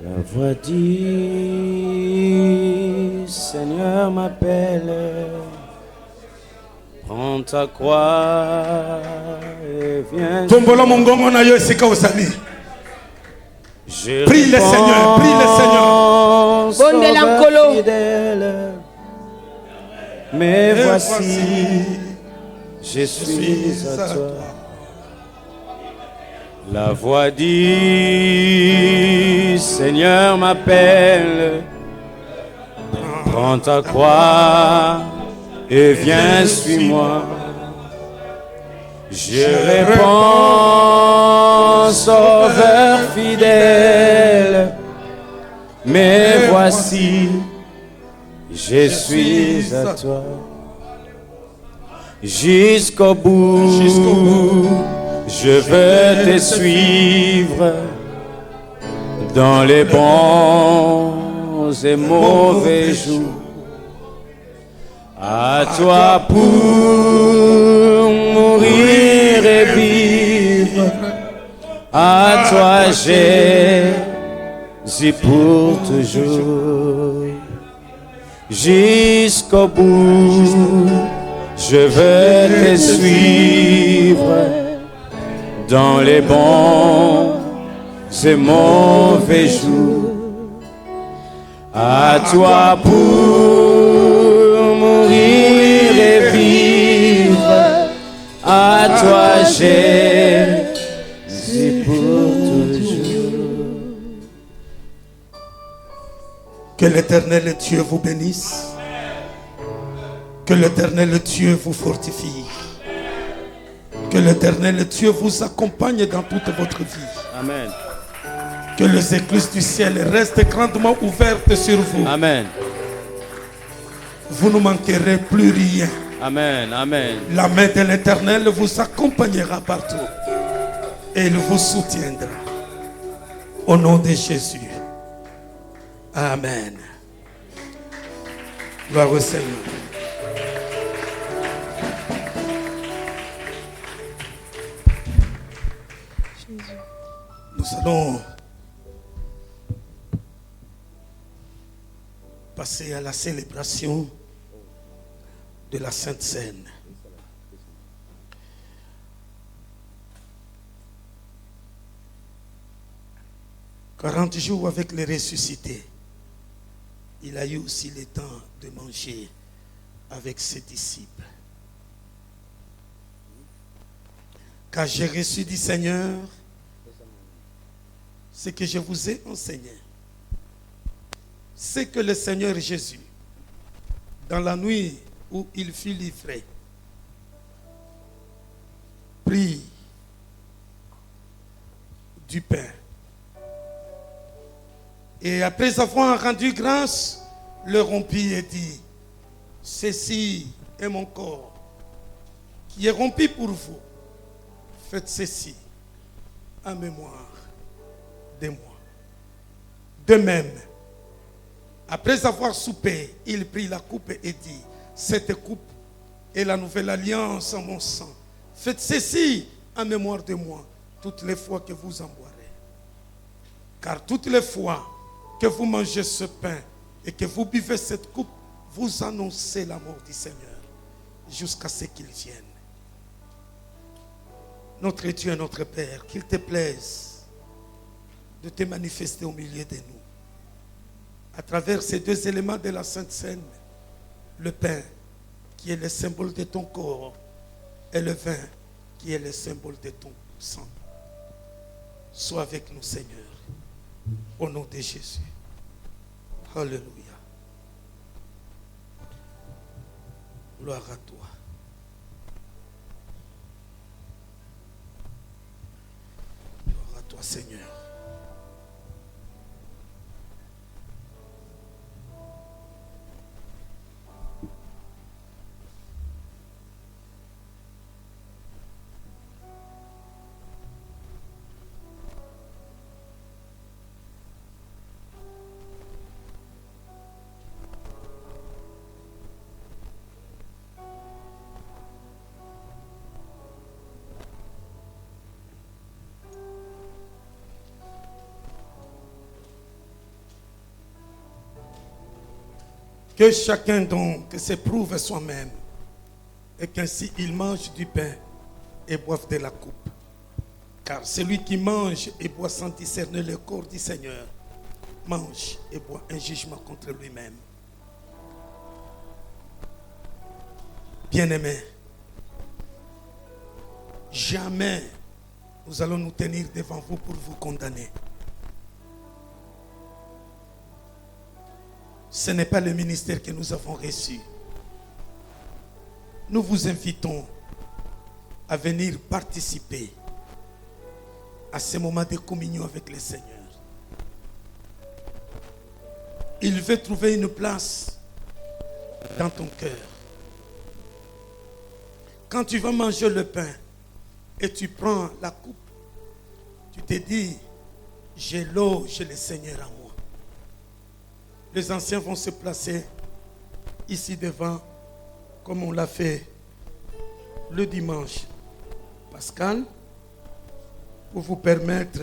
La voix du Seigneur m'appelle, prends ta croix et et viens. Tombola mongongo na yo esika osali. Prie le Seigneur, prie le Seigneur. Sauveur fidèle, mais voici, je suis à toi. La voix du Seigneur m'appelle. Prends ta croix et viens, suis-moi. Je réponds, Sauveur fidèle, mais voici, je suis à toi. Jusqu'au bout, je veux te suivre dans les bons et mauvais jours. À toi pour mourir et vivre, à toi Jésus pour toujours. Jusqu'au bout, je veux te suivre dans les bons et mauvais jours. À toi pour mourir et vivre, à toi Jésus pour toujours. Que l'Éternel Dieu vous bénisse. Que l'Éternel Dieu vous fortifie. Que l'Éternel Dieu vous accompagne dans toute votre vie. Amen. Que les écluses du ciel restent grandement ouvertes sur vous. Amen. Vous ne manquerez plus rien. Amen. Amen. La main de l'Éternel vous accompagnera partout. Et il vous soutiendra. Au nom de Jésus. Amen. Gloire au Seigneur. Nous allons passer à la célébration de la Sainte Seine. « 40 jours avec les ressuscités. Il a eu aussi le temps de manger avec ses disciples. Car j'ai reçu du Seigneur ce que je vous ai enseigné. C'est que le Seigneur Jésus, dans la nuit où il fut livré, prit du pain. Et après avoir rendu grâce, le rompit et dit, ceci est mon corps qui est rompu pour vous. Faites ceci en mémoire de moi. De même, après avoir soupé, il prit la coupe et dit, cette coupe est la nouvelle alliance en mon sang. Faites ceci en mémoire de moi toutes les fois que vous en boirez. Car toutes les fois que vous mangez ce pain et que vous buvez cette coupe, vous annoncez la mort du Seigneur jusqu'à ce qu'il vienne. Notre Dieu et notre Père, qu'il te plaise de te manifester au milieu de nous. À travers ces deux éléments de la Sainte Seine, le pain qui est le symbole de ton corps et le vin qui est le symbole de ton sang. Sois avec nous, Seigneur, au nom de Jésus. Alléluia. Gloire à toi. Gloire à toi, Seigneur. Que chacun donc s'éprouve soi-même et qu'ainsi il mange du pain et boive de la coupe. Car celui qui mange et boit sans discerner le corps du Seigneur mange et boit un jugement contre lui-même. Bien-aimés, jamais nous allons nous tenir devant vous pour vous condamner. Ce n'est pas le ministère que nous avons reçu. Nous vous invitons à venir participer à ce moment de communion avec le Seigneur. Il veut trouver une place dans ton cœur. Quand tu vas manger le pain et tu prends la coupe, tu te dis, j'éloge le Seigneur à moi. Les anciens vont se placer ici devant, comme on l'a fait le dimanche. Pascal, pour vous permettre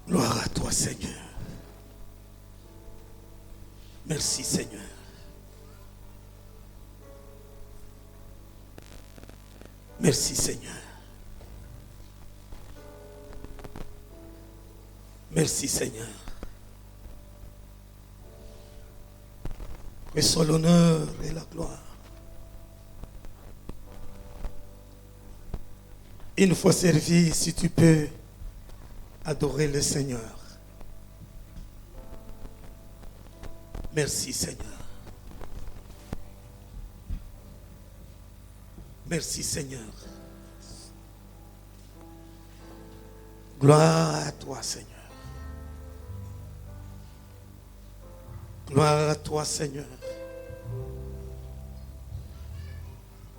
gloire à toi, Seigneur. Merci, Seigneur. Merci, Seigneur. Merci, Seigneur. Que soit l'honneur et la gloire. Une fois servi, si tu peux adorer le Seigneur. Merci, Seigneur. Merci, Seigneur. Gloire à toi, Seigneur. Gloire à toi, Seigneur.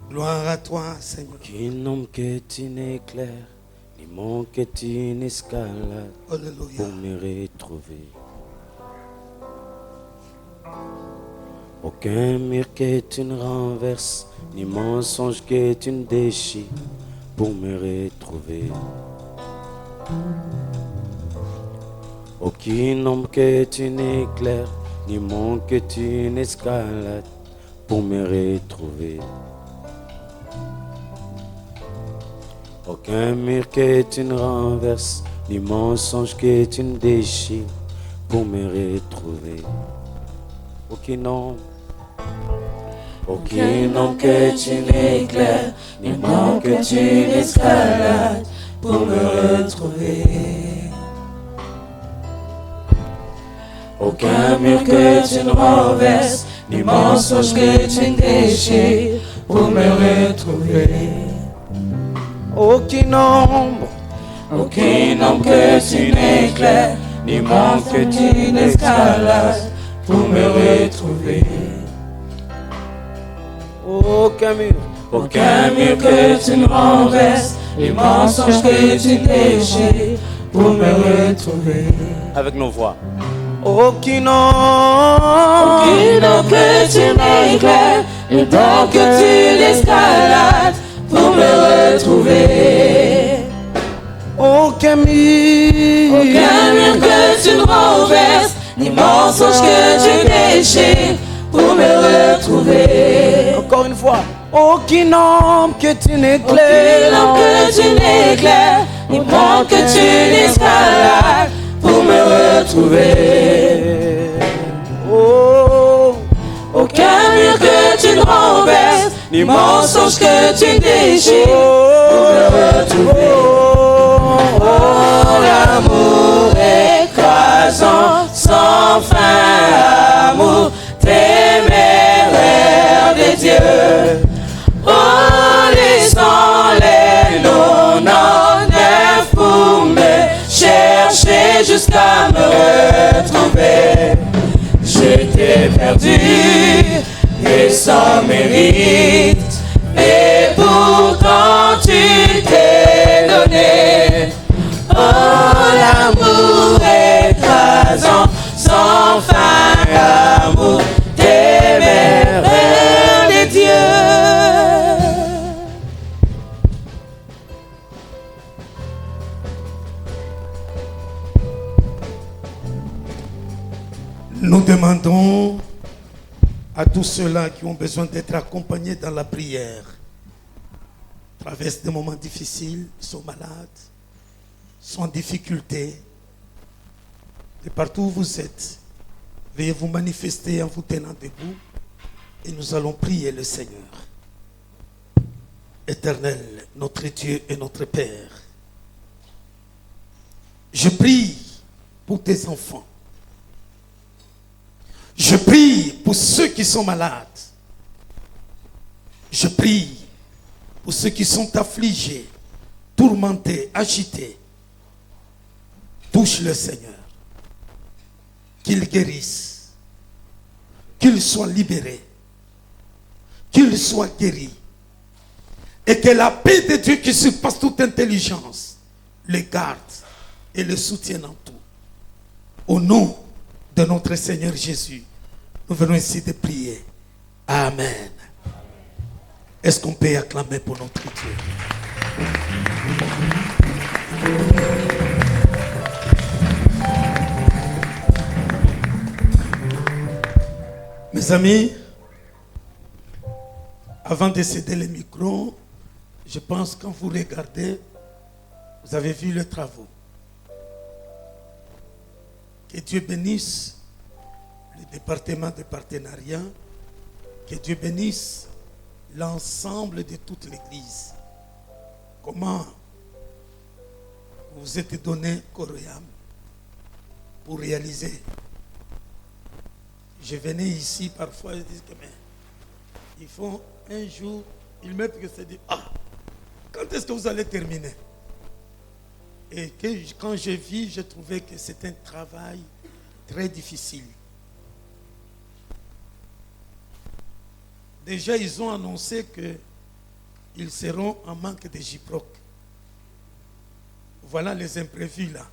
Gloire à toi, Seigneur. Aucun homme que tu n'éclaires, ni mon que tu n'escalades, pour me retrouver. Aucun mur que tu ne renverses, ni mensonge que tu ne déchires, pour me retrouver. Aucun homme que tu n'éclaires, ni mon que tu n'escalades, pour me retrouver. Aucun mur que tu ne renverses, ni mensonge que tu ne déchires, pour me retrouver. Aucun homme que tu n'éclaires, ni mon que tu n'escalades, pour me retrouver. Aucun mur que tu ne renverses, ni mensonge que tu ne déchires, pour me retrouver. Aucun homme que tu n'éclaires, ni mon que tu n'escalades, pour me retrouver. Aucun mur que tu ne renverses, ni mensonge que tu ne déchires, pour me retrouver. Avec nos voix. Aucun homme que tu n'éclaires, ni mon que tu n'escalades, pour me retrouver. Aucun mur que tu ne renverses, ni mensonge que tu déchires, pour me retrouver. Encore une fois. Aucun homme que tu n'éclaires, ni mon que tu n'escalades, pour me retrouver. Oh. Aucun mur que tu ne renverses, ni mensonge que tu déchires, pour me retrouver. limite, et pourtant tu t'es donné. Oh, l'amour écrasant, sans fin, l'amour téméraire des dieux. Nous demandons à tous ceux-là qui ont besoin d'être accompagnés dans la prière, traversent des moments difficiles, sont malades, sont en difficulté, et partout où vous êtes, veuillez vous manifester en vous tenant debout et nous allons prier le Seigneur. Éternel, notre Dieu et notre Père, je prie pour tes enfants. Je prie pour ceux qui sont malades. Je prie pour ceux qui sont affligés, tourmentés, agités. Touche le Seigneur. Qu'il guérisse. Qu'il soit libéré. Qu'il soit guéri. Et que la paix de Dieu qui surpasse toute intelligence les garde et les soutienne en tout. Au nom de notre Seigneur Jésus, nous venons ici de prier. Amen. Est-ce qu'on peut acclamer pour notre Dieu? Mes amis, avant de céder les micros, je pense que quand vous regardez, vous avez vu les travaux. Que Dieu bénisse le département de partenariat, que Dieu bénisse l'ensemble de toute l'Église. Comment vous êtes donné corps et âme pour réaliser. Je venais ici parfois, je dis que mais il faut un jour, ils mettent que c'est dit, quand est-ce que vous allez terminer? Et que, quand je vis, je trouvais que c'est un travail très difficile. Déjà, ils ont annoncé qu'ils seront en manque de gyproc. Voilà les imprévus là.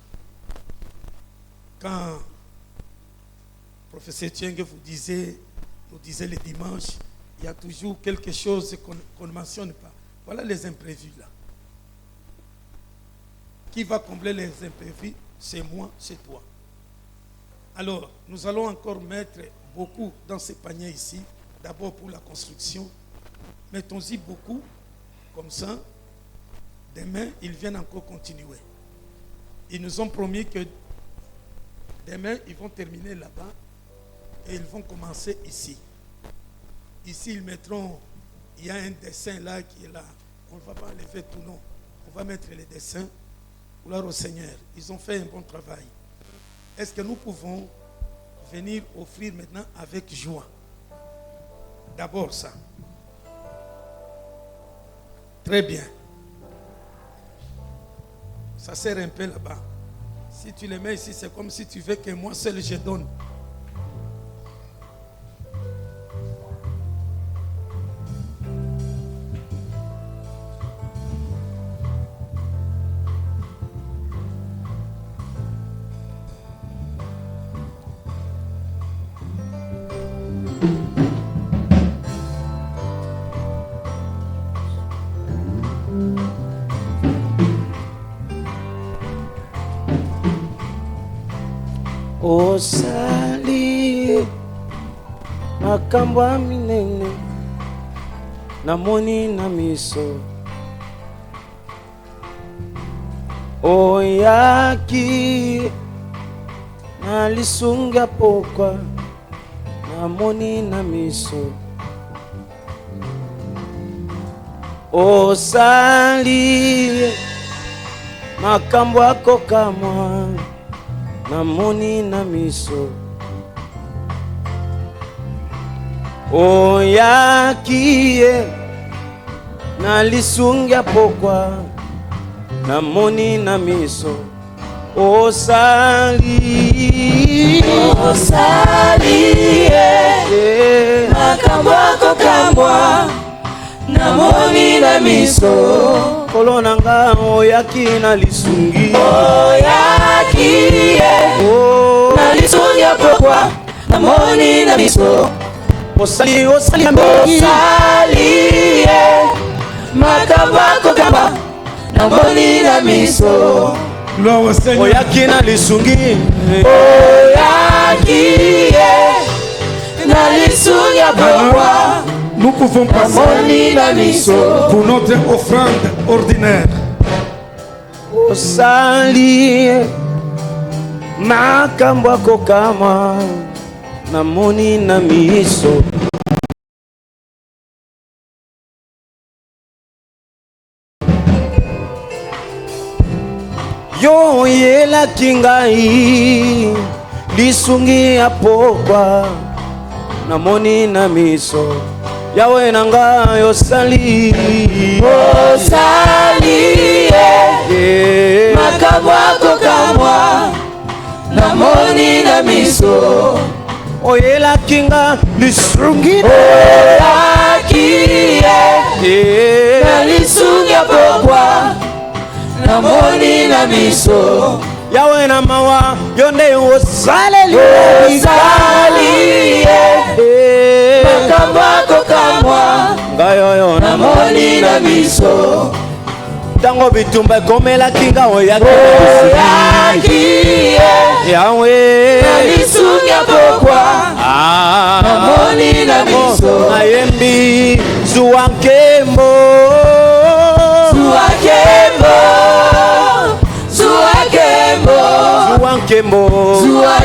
Quand le professeur Tieng nous disait le dimanche, il y a toujours quelque chose qu'on ne mentionne pas. Voilà les imprévus là. Qui va combler les imprévus? C'est moi, c'est toi. Alors, nous allons encore mettre beaucoup dans ces paniers ici. D'abord pour la construction. Mettons-y beaucoup. Comme ça, demain, ils viennent encore continuer. Ils nous ont promis que demain, ils vont terminer là-bas et ils vont commencer ici. Ici, ils mettront, il y a un dessin là qui est là. On ne va pas enlever tout, non. On va mettre les dessins. Gloire au Seigneur. Ils ont fait un bon travail. Est-ce que nous pouvons venir offrir maintenant avec joie? D'abord ça. Très bien. Ça sert un peu là-bas. Si tu les mets ici, c'est comme si tu veux que moi seul je donne. Osali makambo ya minene namoni na miso oyaki na lisunga pokwa namoni na miso osali makambo akokamwa namoni na miso oyakie na lisunga pokwa namoni na miso osali makambo akokamwa namoni na miso kolona nga oyaki na lisungi oyaki na lisungi apokwa namoni na miso osali makambo akokamwa namoni na miso oyaki na lisungi oyaki na lisungi apokwa. Nous pouvons passer pour notre offrande ordinaire. Osali makambo akokamwa namoni na miso. Yo yelaki ngai lisungi apokwa namoni na miso. Yawe nanga osali makambo akokamwa namoni na miso oyelaki nga lisungi na lisungi apokwa namoni na miso. Yawe na mawa yonde osaleli makambo akokamwa ngayoyo namoni na miso. Tango bitumba ekomelaki nga oyaki Yawe na lisungi apokwa namoni na miso. nayembi zuwa nkembo Zuwa nkembo